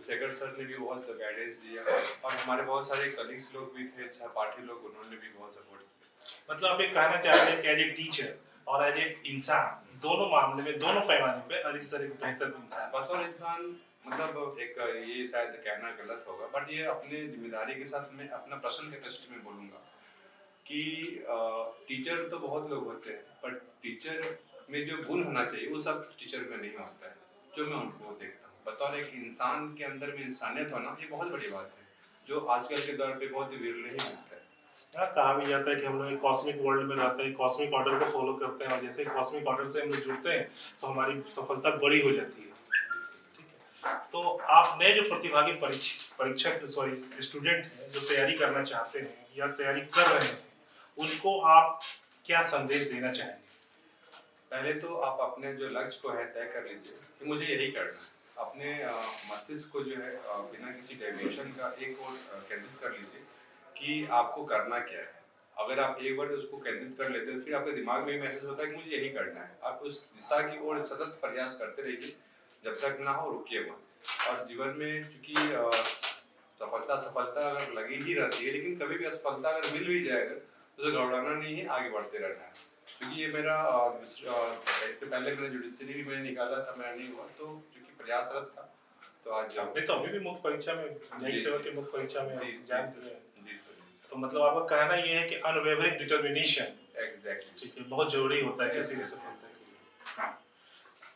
शेखर सर ने भी बहुत गाइडेंस दिया, और हमारे बहुत सारे कलीग्स लोग भी थे, सहपाठी लोग, उन्होंने भी बहुत सपोर्ट किया। मतलब आप ये कहना चाहते हैं कि एज ए टीचर और एज ए इंसान, दोनों मामले में, दोनों पैमाने पे अनिल सर एक बेहतर इंसान। बतौर इंसान मतलब एक ये शायद कहना गलत होगा, बट ये अपने जिम्मेदारी के साथ मैं अपना पर्सनल कैपेसिटी में बोलूँगा कि टीचर तो बहुत लोग होते हैं, बट टीचर में जो गुण होना चाहिए वो सब टीचर में नहीं होता है, जो मैं उनको देखता हूँ। बतौर एक इंसान के अंदर में इंसानियत होना ये बहुत बड़ी बात है, जो आजकल के दौर पे बहुत ही विरल ही मिलता है। कहा भी जाता है कि हम लोग एक कॉस्मिक वर्ल्ड में रहते हैं, कॉस्मिक ऑर्डर को फॉलो करते हैं, और जैसे कॉस्मिक ऑर्डर से हम लोग जुड़ते हैं तो हमारी सफलता बड़ी हो जाती है। ठीक है, तो आप नए जो प्रतिभागी परीक्षक स्टूडेंट हैं जो तैयारी करना चाहते हैं या तैयारी कर रहे हैं, उनको आप क्या संदेश देना चाहेंगे? पहले तो आप अपने जो लक्ष्य को है तय कर लीजिए कि मुझे यही करना है। अपने मस्तिष्क को जो है बिना किसी डायमेंशन का एक और केंद्रित कर लीजिए कि आपको करना क्या है। अगर आप एक बार उसको केंद्रित कर लेते हैं, फिर आपके दिमाग में महसूस होता है कि मुझे यही करना है। आप उस दिशा की ओर सतत प्रयास करते रहिए, जब तक ना हो रुकिए मत। और जीवन में चूंकि सफलता अगर लगी ही रहती है, लेकिन कभी भी असफलता अगर मिल भी जाएगा तो घबराना नहीं है, आगे बढ़ते रहना है। क्योंकि ये मेरा इससे पहले मैंने जुडिशरी भी मैंने निकाला था, मेरा नहीं हुआ, तो क्योंकि प्रयासरत था तो आज आपने तो अभी भी मुख्य परीक्षा में, न्यायिक सेवा की मुख्य परीक्षा में एग्जाम दिए हैं। जी सर। तो मतलब आपका कहना ये है कि अनवेवरिंग डिटर्मिनेशन एग्जैक्टली ठीक है, बहुत जरूरी होता है किसी भी सफलता के लिए।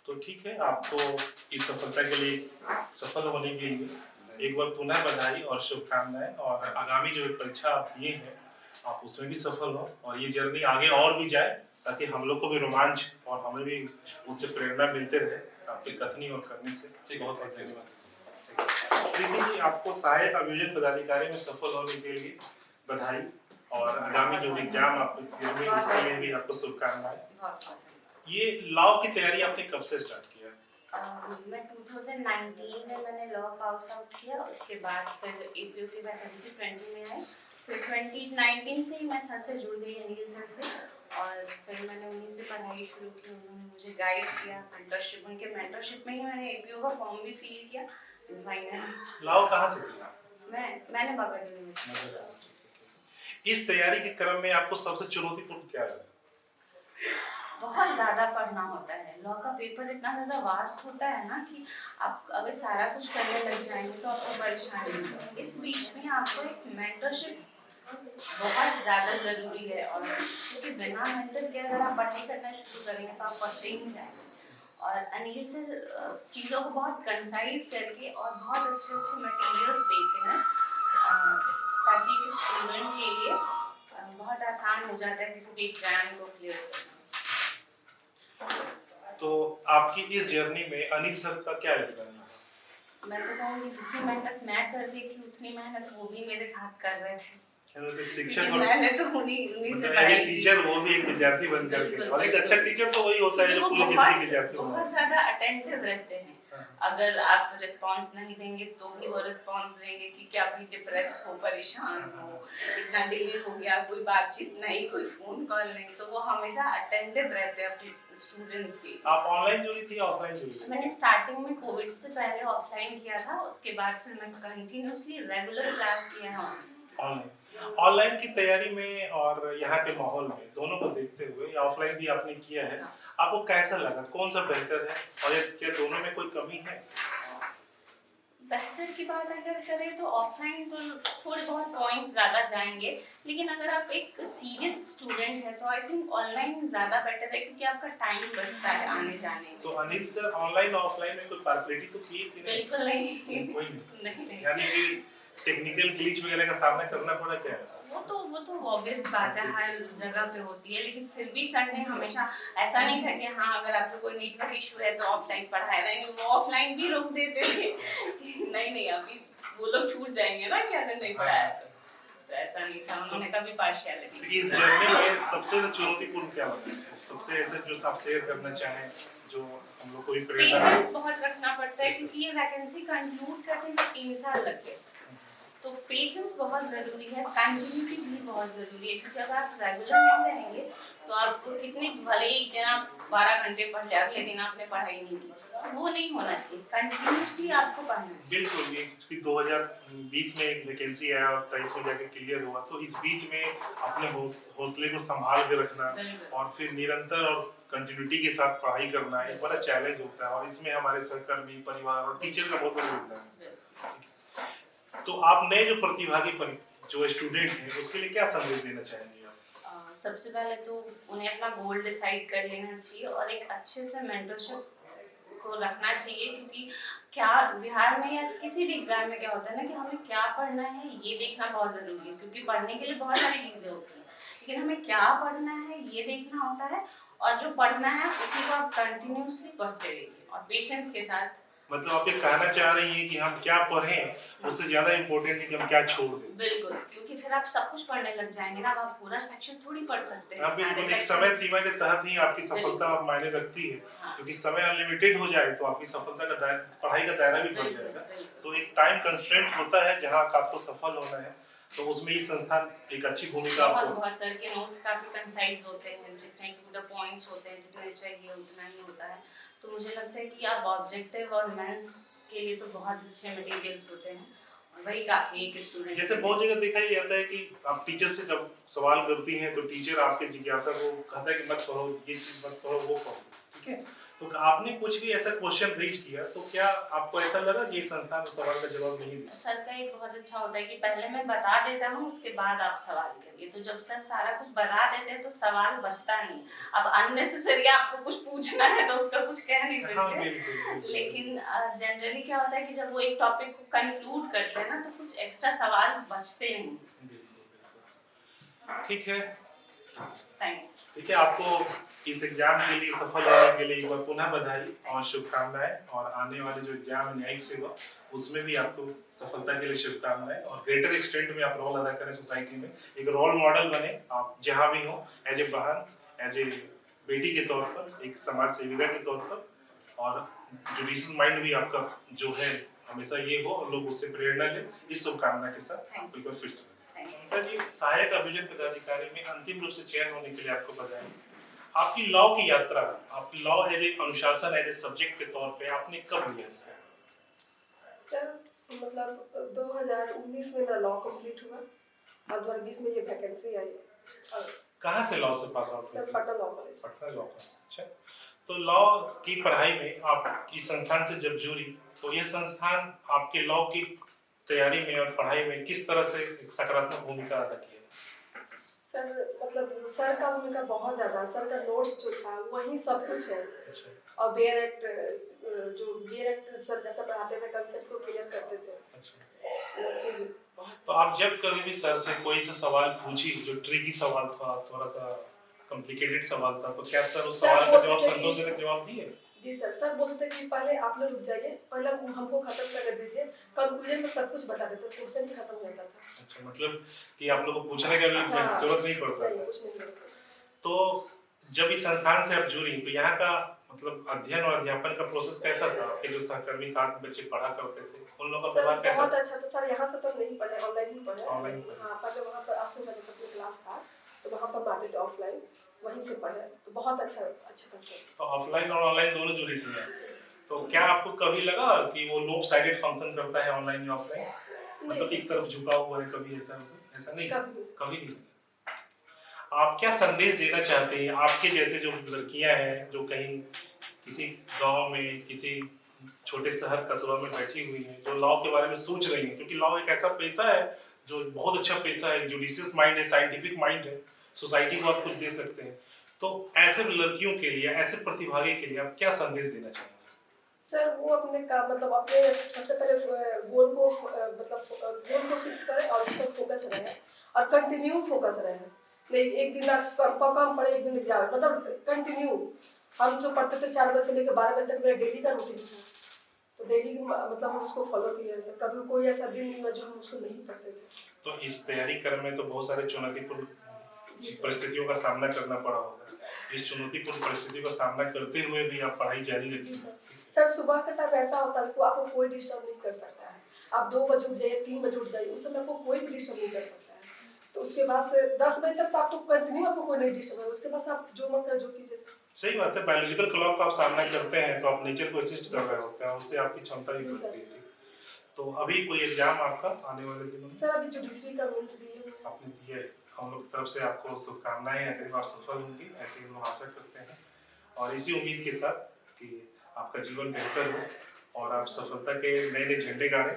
तो ठीक है, आपको इस सफलता के लिए, सफल होने के लिए एक बार पुनः बधाई और शुभकामनाएं। और आगामी जो परीक्षा आप दिए हैं आप उसमें भी सफल हो और ये जर्नी आगे और भी जाए, ताकि हम लोग को भी रोमांच और हमें भी उससे प्रेरणा मिलते रहे आपकी कथनी और करने से। बहुत बहुत धन्यवाद। प्रीति जी, आपको सहायक अभियोजन पदाधिकारी में सफल होने के लिए बधाई और आगामी जो एग्जाम आप देंगे उसके लिए भी आपको शुभकामनाएं। ये लॉ की तैयारी आपने कब से स्टार्ट किया? मैं 2019 में मैंने लॉ पास आउट किया, उसके बाद फिर एपीओ की वैकेंसी 20 में आई, फिर 2019 से ही मैं सर से जुड़ गई, अनिल सर से, और फिर मैंने उन्हीं से पढ़ाई शुरू की। उन्होंने मुझे गाइड किया, मेंटरशिप, उनके मेंटरशिप में ही मैंने एपीओ का फॉर्म भी फिल किया। फाइनली लॉ कहाँ से किया? मैंने बाबा यूनिवर्सिटी। इस तैयारी के क्रम में आपको सबसे चुनौतीपूर्ण क्या लगा? बहुत ज़्यादा पढ़ना होता है, लॉ का पेपर इतना ज़्यादा वास्ट होता है ना कि आप अगर सारा कुछ करने लग जाएंगे तो आपको परेशानी होगी। इस बीच में आपको एक मेंटरशिप बहुत ज़्यादा ज़रूरी है, और क्योंकि बिना मेंटर के अगर आप पढ़ाई करना शुरू करेंगे तो आप पढ़ते ही नहीं जाएंगे। और अनिल सर चीज़ों को बहुत कंसाइज करके और बहुत अच्छे अच्छे मटेरियल्स देते हैं, ताकि एक स्टूडेंट के लिए बहुत आसान हो जाता है किसी भी एग्जाम को क्लियर करना। तो आपकी इस जर्नी में अनिल सर का क्या योगदान है? मैं तो कहूँगी जितनी मेहनत मैं कर रही थी उतनी मेहनत वो भी मेरे साथ कर रहे थे। शिक्षक और मैंने तो उन्हीं से मतलब पढ़ाई एक टीचर, वो भी एक विद्यार्थी बन करके, और एक अच्छा टीचर तो वही होता है जो पूरी जिंदगी विद्यार्थी होता है। बहुत ज्यादा अटेंटिव रहते हैं। अगर आप रिस्पांस नहीं देंगे तो भी वो रिस्पांस देंगे कि क्या भी डिप्रेस हो, परेशान हो, इतना डिले हो गया, कोई बातचीत नहीं, कोई फोन कॉल नहीं, तो वो हमेशा अटेंटिव रहते हैं अपने स्टूडेंट्स के। आप ऑनलाइन जुड़ी थी, ऑफलाइन जुड़ी थी? मैंने स्टार्टिंग में कोविड से पहले ऑफलाइन किया था, उसके बाद फिर मैं कंटिन्यूअसली रेगुलर क्लास किया हूँ ऑनलाइन। ऑनलाइन की तैयारी में और यहाँ के माहौल में दोनों को देखते हुए, ऑफलाइन भी आपने किया है, आपको कैसा लगा? कौन सा बेहतर है और क्या दोनों में कोई कमी है? बेहतर की बात अगर करें तो ऑफलाइन तो थोड़े बहुत पॉइंट्स ज़्यादा जाएंगे, लेकिन अगर आप एक सीरियस स्टूडेंट है तो आई थिंक ऑनलाइन ज़्यादा बेटर है, क्योंकि आपका टाइम बचता है आने जाने में। तो अनिल सर ऑनलाइन और ऑफलाइन में कोई पार्सलिटी तो की कि नहीं? बिल्कुल नहीं। नहीं। यानी कि टेक्निकल ग्लिच वगैरह का सामना करना पड़ा क्या? वो तो ऑब्वियस बात है, हर जगह पे होती है, लेकिन फिर भी सर ने हमेशा ऐसा नहीं था कि हाँ अगर आपको कोई नेटवर्क इशू है तो ऑफलाइन पढ़ाया, नहीं, वो ऑफलाइन भी रोक देते थे नहीं अभी वो लोग छूट जाएंगे ना कि अगर नहीं पढ़ाया तो ऐसा नहीं था, उन्होंने कभी पार्शियलिटी। इस जर्नी में सबसे चुनौतीपूर्ण क्या लगा? सबसे ऐसे जो आप शेयर करना चाहें, जो हम लोग को भी प्रेरणा? पेशेंस बहुत रखना पड़ता है, क्योंकि ये वैकेंसी कंक्लूड करने में 3 साल लगते हैं, तो पेशेंस बहुत ज़रूरी है, कंटिन्यूटी भी बहुत ज़रूरी है, क्योंकि अगर आप रेगुलर नहीं रहेंगे तो आपको कितने भले ही दिन आप 12 घंटे पढ़ ले, अगले दिन आपने पढ़ाई नहीं की वो नहीं होना चाहिए, कंटिन्यूसली आपको पढ़ना चाहिए। बिल्कुल, ये कि 2020 में एक वैकेंसी आया और 23 में जाके क्लियर हुआ, तो इस बीच में अपने हौसले को संभाल के रखना और फिर निरंतर और कंटिन्यूटी के साथ पढ़ाई करना एक बड़ा चैलेंज होता है, और इसमें हमारे सहकर्मी, परिवार और टीचर का बहुत बड़ा योगदान है। तो आप नए जो प्रतिभागी जो स्टूडेंट हैं उसके लिए क्या संदेश देना चाहेंगे आप? सबसे पहले तो उन्हें अपना गोल डिसाइड कर लेना चाहिए और एक अच्छे से मेंटरशिप को रखना चाहिए, क्योंकि क्या बिहार में या किसी भी एग्जाम में क्या होता है ना कि हमें क्या पढ़ना है ये देखना बहुत ज़रूरी है, क्योंकि पढ़ने के लिए बहुत सारी चीज़ें होती हैं, लेकिन हमें क्या पढ़ना है ये देखना होता है, और जो पढ़ना है उसी को आप कंटिन्यूसली पढ़ते रहिए और पेशेंस के साथ। मतलब आप ये कहना चाह रही हैं कि हम क्या पढ़ें उससे ज्यादा इम्पोर्टेंट है कि हम क्या छोड़ दें। बिल्कुल, क्योंकि फिर आप सब कुछ पढ़ने लग जाएंगे ना, आप पूरा सेक्शन थोड़ी पढ़ सकते हैं। हाँ बिल्कुल, एक समय सीमा के तहत ही आपकी सफलता मायने रखती है, क्योंकि समय अनलिमिटेड हो जाए तो आपकी सफलता का पढ़ाई का दायरा भी बढ़ जाएगा। तो एक टाइम कंस्ट्रेंट होता है जहाँ आपको सफल होना है, तो उसमें ये संस्थान एक अच्छी भूमिका आपको। बहुत सर के नोट्स काफी कंसाइज होते हैं, जितने टू द पॉइंट्स होते हैं, जितने चाहिए उतना ही होता है। तो मुझे लगता है कि आप ऑब्जेक्टिव और मेंस के लिए तो बहुत अच्छे मटेरियल्स होते हैं, और वही काफी एक स्टूडेंट। जैसे बहुत जगह देखा जाता है कि आप टीचर से जब सवाल करती हैं तो टीचर आपके जिज्ञासा को कहता है कि मत पढ़ो, ये चीज मत पढ़ो, वो पढ़ो, ठीक है। तो आपने कुछ भी ऐसा क्वेश्चन रेज किया तो क्या आपको ऐसा लगा कि संस्थान उस सवाल का जवाब नहीं दे? सर का एक बहुत अच्छा होता है कि पहले मैं बता देता हूँ, उसके बाद आप सवाल करिए। तो जब सर सारा कुछ बता देते हैं तो सवाल बचता नहीं। अब अननेसेसरी आपको कुछ पूछना है तो उसका कुछ कह नहीं सकते। हाँ, बिल्कुल। लेकिन जनरली क्या होता है कि जब वो एक टॉपिक को कंक्लूड करते हैं ना तो कुछ एक्स्ट्रा सवाल बचते नहीं। ठीक है, थैंक्स। ठीक है। आपको इस एग्जाम के लिए सफल होने के लिए एक बार पुनः बधाई और शुभकामनाएं, और आने वाले जो एग्जाम है न्यायिक सेवा उसमें भी आपको सफलता के लिए शुभकामनाएं, और ग्रेटर एक्सटेंट में आप रोल अदा करें सोसाइटी में, एक रोल मॉडल बने आप जहाँ भी हो, एज ए बहन, एज ए बेटी के तौर पर, एक समाज सेविका के तौर पर, और जुडिशियस माइंड भी आपका जो है हमेशा ये हो और लोग उससे प्रेरणा लें। इस शुभकामना के साथ आपको एक बार फिर से जी सहायक अभियोजन पदाधिकारी में अंतिम रूप से चयन होने के लिए आपको बधाई। आपकी लॉ की यात्रा, आपकी लॉ एज ए अनुशासन, एज ए सब्जेक्ट के तौर पे आपने कब लिया सर? मतलब 2019 में मेरा लॉ कंप्लीट हुआ और 2020 में ये वैकेंसी आई। कहाँ से लॉ से pass out? Sir Patna law college. Patna law college. अच्छा, तो लॉ की पढ़ाई में आपकी संस्थान से जब जुड़ी तो यह संस्थान आपके लॉ की तैयारी में और पढ़ाई में किस तरह से एक सकारात्मक भूमिका अदा की है? सर मतलब सर का भूमिका बहुत ज़्यादा, सर का नोट्स जो था वही सब कुछ है। और बेयर एक्ट सर जैसा पढ़ाते थे कंसेप्ट को क्लियर करते थे। तो आप जब कभी भी सर से कोई सा सवाल पूछी जो ट्रिकी सवाल था, थोड़ा सा कॉम्प्लिकेटेड सवाल था, तो क्या सर उस सवाल का जवाब संतोषजनक जवाब दिए? जी सर, सर बोलते थे कि पहले आप लोग रुक जाइए, पहले हमको खत्म करने दीजिए, कंक्लूजन में सब कुछ बता देते, क्वेश्चन भी खत्म हो जाता था। अच्छा, मतलब कि आप लोगों को पूछने का भी जरूरत नहीं पड़ता नहीं, कुछ नहीं पड़ता। तो जब इस संस्थान से आप जुड़ी तो यहाँ का मतलब अध्ययन और अध्यापन का प्रोसेस कैसा था? आपके जो सहकर्मी साथ बच्चे पढ़ा करते थे उन लोगों का व्यवहार कैसा? बहुत अच्छा था सर। यहाँ से तो नहीं पढ़े, ऑनलाइन ही पढ़े। हाँ, पहले वहाँ पर 80 बजे तक क्लास था तो वहाँ पर आते थे ऑफलाइन, वहीं से पढ़े, तो बहुत अच्छा कंसेप्ट। तो ऑफलाइन और ऑनलाइन दोनों जुड़ी थी। तो क्या आपको कभी लगा कि वो लोप साइडेड फंक्शन करता है ऑनलाइन या ऑफलाइन, मतलब एक तरफ झुका हुआ है? कभी ऐसा नहीं, कभी नहीं। आप क्या संदेश देना चाहते हैं आपके जैसे जो लड़कियां हैं जो कहीं किसी गांव में, किसी छोटे शहर कस्बा में बैठी हुई हैं, जो लॉ के बारे में सोच रही हैं, क्योंकि लॉ एक ऐसा पेशा है जो बहुत अच्छा पेशा है, जुडिशियस माइंड है, साइंटिफिक माइंड है, सोसाइटी को आप कुछ दे सकते हैं। तो ऐसे लड़कियों के लिए, ऐसे प्रतिभागी के लिए आप क्या संदेश देना चाहेंगे? सर वो अपने का मतलब अपने सबसे पहले गोल को फिक्स करें और उस पर फोकस रहे और कंटिन्यू फोकस रहे। नहीं एक दिन कम पढ़े, एक दिन जाओ, मतलब कंटिन्यू। हम जो पढ़ते थे 4 बजे से लेकर 12 बजे तक मेरा डेली का रूटीन था, तो डेली मतलब हम उसको फॉलो किए। कभी कोई ऐसा दिन जो हम उसको नहीं पढ़ते थे। तो इस तैयारी क्रम में तो बहुत सारे चुनौतीपूर्ण परिस्थितियों का सामना करना पड़ा होगा। इस चुनौतीपूर्ण परिस्थितियों का सामना करते हुए भी आप पढ़ाई जारी रखी? सर सुबह का टाइम ऐसा होता है कि आपको कोई डिस्टर्ब नहीं कर सकता है। आप 2 बजे उठ जाइए, 3 बजे उठ जाइए, उस समय आपको कोई भी डिस्टर्ब नहीं कर सकता है। तो उसके बाद से 10 बजे तक तो आप तो कंटिन्यू, आपको कोई नहीं डिस्टर्ब है। उसके बाद आप जो मन कर जो कीजिए। सही बात है, बायोलॉजिकल क्लॉक का आप सामना करते हैं तो आप नेचर को असिस्ट कर रहे होते हैं, उससे आपकी क्षमता भी बढ़ती है। तो अभी कोई एग्जाम आपका आने वाले दिनों में? सर अभी जुडिशरी का मीन्स दिए हुए हैं। आपने दिए, हम लोग की तरफ से आपको शुभकामनाएं, ऐसे ही आप सफल होंगी, ऐसे ही हम आशा करते हैं और इसी उम्मीद के साथ कि आपका जीवन बेहतर हो और आप सफलता के नए नए झंडे गाड़ें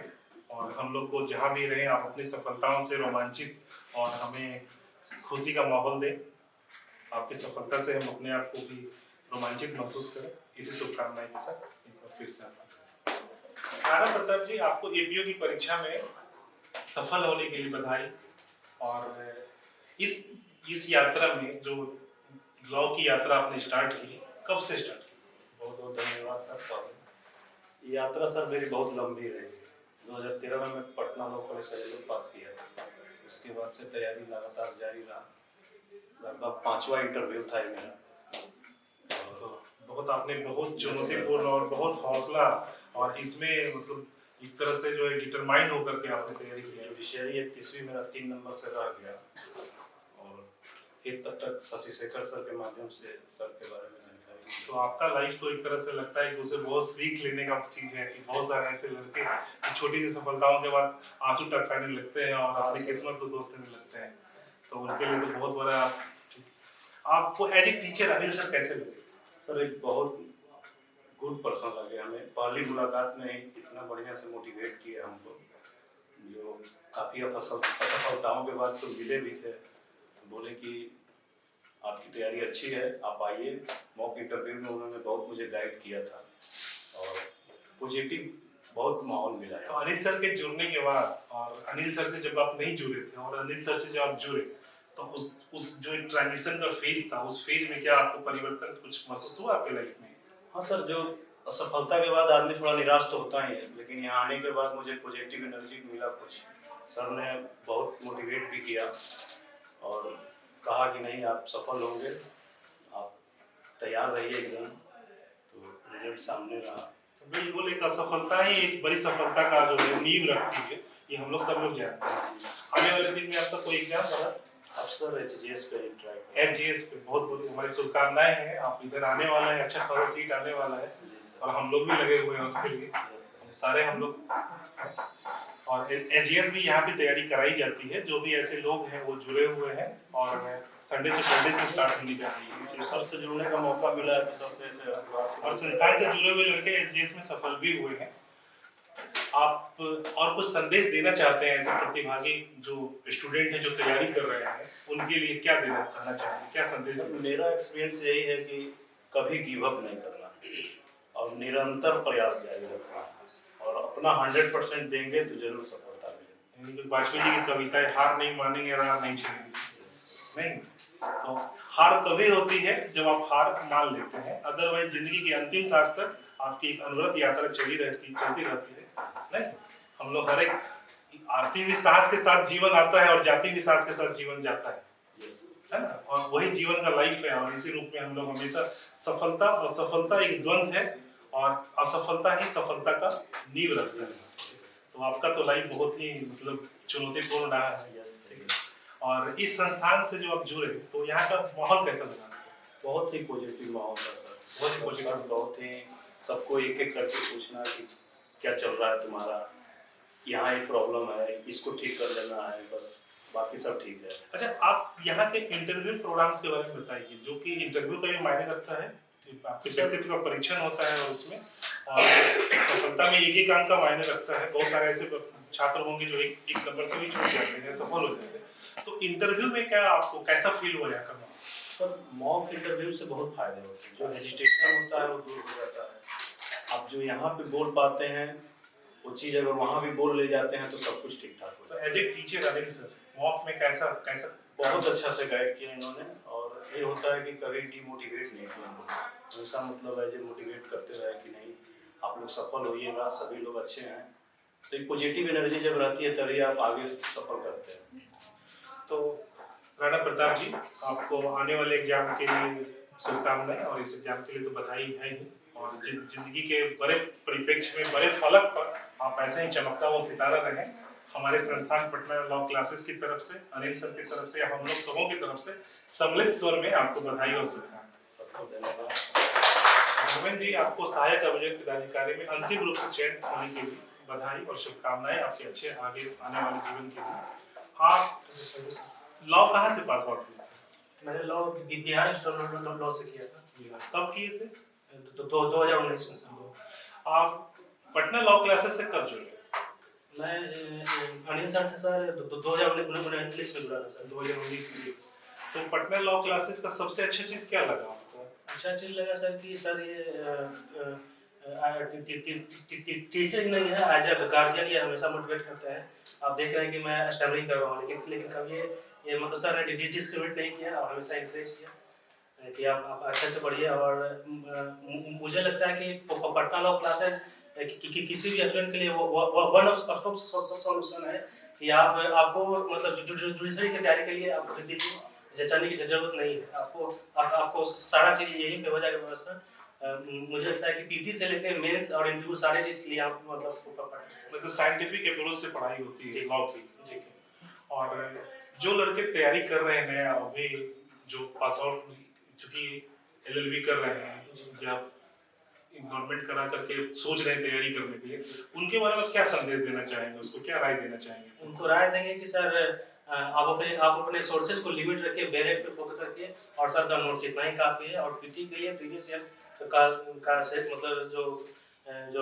और हम लोग को जहाँ भी रहें आप अपनी सफलताओं से रोमांचित और हमें खुशी का माहौल दें। आपकी सफलता से हम अपने आप को भी रोमांचित महसूस करें। इसी शुभकामनाएं के साथ एक बार फिर से राणा प्रताप जी, आपको एपीओ की परीक्षा में सफल होने के लिए बधाई। और इस यात्रा में जो लॉ की यात्रा आपने स्टार्ट की, कब से स्टार्ट की? बहुत बहुत धन्यवाद सर। ये यात्रा सर मेरी बहुत लंबी रही। 2013 में मैं पटना लॉ कॉलेज से पास किया था, उसके बाद से तैयारी लगातार जारी रहा। लगभग 5वां इंटरव्यू था ये मेरा। बहुत आपने बहुत चुनौतीपूर्ण और बहुत हौसला और इसमें मतलब एक तरह से जो है डिटरमाइंड होकर के आपने तैयारी की है। जुडिशरी 31वीं मेरा 3 नंबर से रह गया और फिर तब तक शशि शेखर सर के माध्यम से सर के बारे में जानकारी। तो आपका लाइफ तो एक तरह से लगता है कि उसे बहुत सीख लेने का चीज है कि बहुत सारे ऐसे लड़के छोटी सी सफलताओं के बाद आंसू टपकाने लगते हैं और अपनी किस्मत को दोस्त देने लगते हैं, तो उनके लिए तो बहुत बड़ा। आपको as a teacher Anil sir कैसे लगे? सर एक बहुत गुड पर्सन लगे हमें। पहली मुलाकात में ही इतना बढ़िया से मोटिवेट किया हमको, जो काफ़ी असफलताओं के बाद तो मिले भी थे। बोले कि आपकी तैयारी अच्छी है, आप आइए। मॉक इंटरव्यू में उन्होंने बहुत मुझे गाइड किया था और पॉजिटिव बहुत माहौल मिला है। तो अनिल सर के जुड़ने के बाद और अनिल सर से जब आप नहीं जुड़े थे और अनिल सर से जब आप जुड़े तो उस जो ट्रांजिशन का फेज था, उस फेज में क्या आपको परिवर्तन कुछ महसूस हुआ आपके लाइफ में? हाँ सर, जो असफलता के बाद आदमी थोड़ा निराश तो होता ही है, लेकिन यहाँ आने के बाद मुझे पॉजिटिव एनर्जी मिला कुछ। सर ने बहुत मोटिवेट भी किया और कहा कि नहीं आप सफल होंगे, आप तैयार रहिए एकदम। तो रिजल्ट सामने रहा। बिल्कुल, एक असफलता ही एक बड़ी सफलता का जो है नींव रखती है, ये हम लोग सब लोग जानते हैं। आने वाले दिन में आपका कोई एग्जाम होगा? अब सर एचजीएस पे ट्राई, एचजीएस पे बहुत बहुत हमारी शुभकामनाएं हैं। आप इधर आने वाला है, अच्छा खासा सीट आने वाला है और हम लोग भी लगे हुए हैं उसके लिए, सारे हम लोग। और एचजीएस भी यहाँ भी तैयारी कराई जाती है। जो भी ऐसे लोग हैं वो जुड़े हुए हैं और संडे से स्टार्ट होनी चाहिए। तो सबसे जुड़ने का मौका मिला है तो सबसे और संस्थान से जुड़े हुए लड़के एचजीएस में सफल भी हुए हैं। आप और कुछ संदेश देना चाहते हैं ऐसे प्रतिभागी जो स्टूडेंट हैं जो तैयारी कर रहे हैं, उनके लिए क्या देना चाहते हैं, क्या संदेश? मेरा एक्सपीरियंस यही है कि कभी गिव अप नहीं करना और निरंतर प्रयास जारी रखना और अपना 100% देंगे तो जरूर सफलता मिलेगी। वाजपेयी जी की कविता है, हार नहीं मानेंगे, राह नहीं छोड़ेंगे। नहीं, तो हार तभी होती है जब आप हार मान लेते हैं, अदरवाइज जिंदगी की अंतिम सांस तक आपकी एक अनवरत यात्रा चलती रहती है। नहीं, हम लोग हर एक आती हुई सांस के साथ जीवन आता है और जाती हुई सांस के साथ जीवन जाता है ना, और वही जीवन का लाइफ है। और इसी रूप में हम लोग हमेशा सफलता और असफलता एक द्वंद्व है और असफलता ही सफलता का नींव रखता है। तो आपका तो लाइफ बहुत ही मतलब चुनौतीपूर्ण रहा है। और इस संस्थान से जो आप जुड़े तो यहाँ का माहौल कैसा लगा? बहुत ही पॉजिटिव माहौल था सर, बहुत ही सबको एक एक करके पूछना कि क्या चल रहा है तुम्हारा, यहाँ एक प्रॉब्लम है, इसको ठीक कर लेना है, बस बाकी सब ठीक है। अच्छा, आप यहाँ के इंटरव्यू प्रोग्राम्स के बारे में बताइए, जो कि इंटरव्यू का भी मायने रखता है, आपके व्यक्तित्व का परीक्षण होता है और उसमें और सफलता में एक अंक का मायने रखता है। बहुत सारे ऐसे छात्र होंगे जो एक नंबर से भी छूट जाते हैं, सफल हो जाते हैं। तो इंटरव्यू में क्या आपको कैसा फील हुआ यहाँ करना? सर मॉक इंटरव्यू से बहुत फायदे होते हैं, जो हेजिटेशन होता है वो दूर हो जाता है। आप जो यहाँ पे बोल पाते हैं वो चीज़ अगर वहाँ भी बोल ले जाते हैं तो सब कुछ ठीक ठाक होता है। As a teacher Anil sir mock में कैसा बहुत अच्छा से गाइड किया इन्होंने और ये होता है कि कभी डिमोटिवेट नहीं किया, हमेशा मतलब एज ए मोटिवेट करते रहे कि नहीं आप लोग सफल होइएगा, सभी लोग अच्छे हैं। तो एक पॉजिटिव एनर्जी जब रहती है तभी आप आगे सफल करते हैं। तो राणा प्रताप जी, आपको आने वाले एग्जाम के लिए शुभकामनाएं और इस एग्जाम के लिए तो बधाई है ही, और जिंदगी के बड़े परिप्रेक्ष्य में बड़े फलक पर आप ऐसे ही चमकता हुआ सितारा रहें। हमारे संस्थान पटना लॉ क्लासेस की तरफ से, अनिल सर की तरफ से, हम लोग सबों की तरफ से सम्मिलित स्वर में आपको बधाई और शुभकामनाएं। और धन्यवाद। मोमेन जी, आपको सहायक अभियोजक पदाधिकारी में अंतिम रूप से चयन होने के लिए बधाई और शुभकामनाएं आपके अच्छे आगे आने वाले जीवन के लिए। आप लॉ कहाँ से पास आउट किए? मैंने लॉ बिहार लॉ से किया था। कब किए थे? 2019 में सर। आप पटना लॉ क्लासेस से कब जुड़े? मैं अनिल सर से सर 2019 में जुड़ा था सर। 2019 में। तो पटना लॉ क्लासेस का सबसे अच्छा चीज क्या लगा आपको? अच्छा चीज लगा सर कि सर ये टीचर ही नहीं है, एज अ गार्जियन ये हमेशा मोटिवेट करते हैं। आप देख रहे हैं कि मैं स्टैमरिंग कर रहा हूँ, लेकिन कभी ये मतलब सर ने डिस्क्रिमिनेट नहीं किया और हमेशा इंकरेज किया कि आप अच्छे से पढ़िए। और मुझे लगता है कि पटना लॉ क्लासेस किसी भी स्टूडेंट के लिए वन ऑफ स्टॉप सॉल्यूशन है कि आपको मतलब जुडिशरी की तैयारी के लिए आपको जाने की जरूरत नहीं है। आपको सारा चीज यहीं पे हो जाएगा व्यवस्था। मुझे लगता है कि पीटी से लेकर मेंस और इंटरव्यू सारे चीज के लिए आप मतलब साइंटिफिक अप्रोच से पढ़ाई होती है लॉ की। और जो लड़के तैयारी कर रहे हैं अभी, जो पास आउट चूंकि एलएलबी कर रहे हैं या गवर्नमेंट करा करके सोच रहे हैं तैयारी करने के लिए, उनके बारे में क्या संदेश देना चाहेंगे? उसको क्या राय देना चाहेंगे? उनको राय देंगे कि सर आप अपने सोर्सेज को लिमिट रखिए, बेरेक पे फोकस रखिए और सर का नोट्स इतना ही काफी है। और पीटी के लिए प्रीवियस ईयर का सेट मतलब जो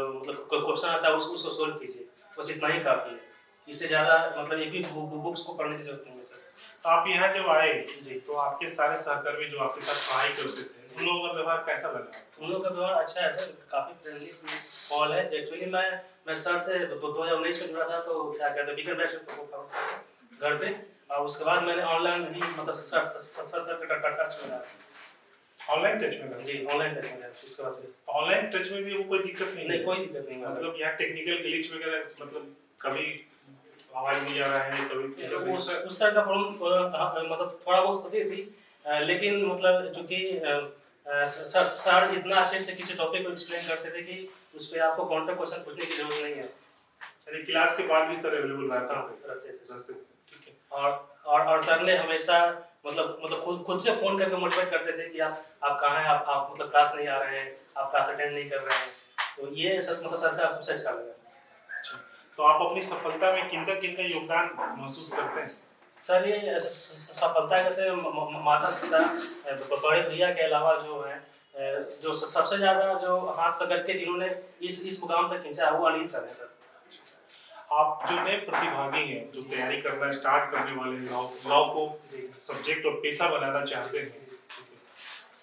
मतलब क्वेश्चन आता है उसको सोल्व कीजिए, बस इतना ही काफी है। इससे ज्यादा मतलब एक भी बुक्स को पढ़ने की जरूरत नहीं है सर। आप यहाँ जब आए जी तो आपके सारे सहकर्मी जो आपके साथ पढ़ाई करते थे, उन लोगों का व्यवहार कैसा लगा? उन लोगों का व्यवहार अच्छा है सर, काफी फ्रेंडली माहौल है। एक्चुअली मैं सर से 2019 में जुड़ा था, तो क्या कहते हैं बिगर बैच घर पे, और उसके बाद मैंने ऑनलाइन भी मतलब सर का टच में रहा। ऑनलाइन टच में? जी ऑनलाइन टच में रहा। उसके बाद से ऑनलाइन टच में भी वो कोई दिक्कत नहीं? कोई दिक्कत नहीं। मतलब यहाँ टेक्निकल ग्लिच वगैरह मतलब कभी आवाज नहीं आ रहा है, कभी उस सर का प्रॉब्लम मतलब थोड़ा बहुत होती थी, लेकिन मतलब चूंकि सर इतना अच्छे से किसी टॉपिक को एक्सप्लेन करते थे कि उस पे आपको काउंटर क्वेश्चन पूछने की जरूरत नहीं है। यानी क्लास के बाद भी सर अवेलेबल रहते थे। ठीक है। और सर ने हमेशा मतलब खुद से फोन करके मोटिवेट करते थे कि आप कहाँ हैं, आप मतलब क्लास नहीं आ रहे हैं, आप क्लास अटेंड नहीं कर रहे हैं। तो ये मतलब सर का सबसे अच्छा लगा। तो आप अपनी सफलता में किनका योगदान महसूस करते हैं? सर ये सफलता जैसे माता पिता बड़े भैया के अलावा जो है जो सबसे ज्यादा जो हाथ पकड़ के जिन्होंने इस मुकाम तक खींचा वो अनिल सर है सर। आप जो नए प्रतिभागी हैं, जो तैयारी करना स्टार्ट करने वाले हैं, लॉ को सब्जेक्ट और पेशा बनाना चाहते हैं,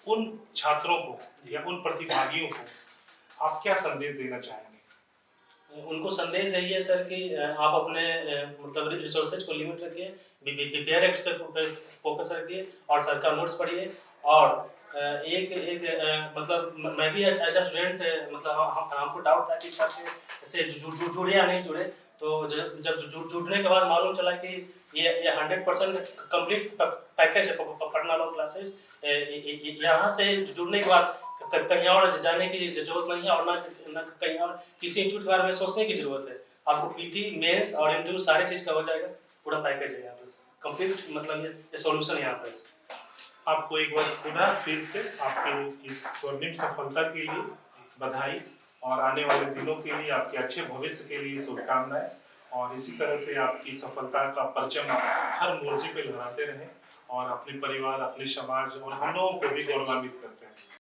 उन छात्रों को या उन प्रतिभागियों को आप क्या संदेश देना चाहेंगे? उनको संदेश यही है सर कि आप अपने मतलब रिसोर्सेज को लिमिट रखिए, बिहेवियर एक्सपेक्ट पे फोकस रखिए और सर का नोट्स पढ़िए। और एक मतलब मैं भी एज अ स्टूडेंट मतलब हमको डाउट था कि सर से जुड़े या नहीं जुड़े, तो जब जुड़ने के बाद मालूम चला कि ये 100% कंप्लीट पैकेज है पटना लॉ क्लासेस। यहाँ से जुड़ने के बाद कहीं और जाने की जरूरत नहीं है और ना कहीं और किसी इंस्टीट्यूट के बारे में सोचने की जरूरत है। आपको पीटी मेंस और इंटरव्यू सारे चीज का हो जाएगा, पूरा पैकेज है यहाँ पे कंप्लीट, मतलब ये सॉल्यूशन यहाँ पे। आपको एक बार पुनः फिर से आपके इस स्वर्णिम सफलता के लिए बधाई और आने वाले दिनों के लिए आपके अच्छे भविष्य के लिए शुभकामनाएं। और इसी तरह से आपकी सफलता का परचम हर मोर्चे पे लहराते रहें और अपने परिवार, अपने समाज और हम लोगों को भी गौरवान्वित करते हैं।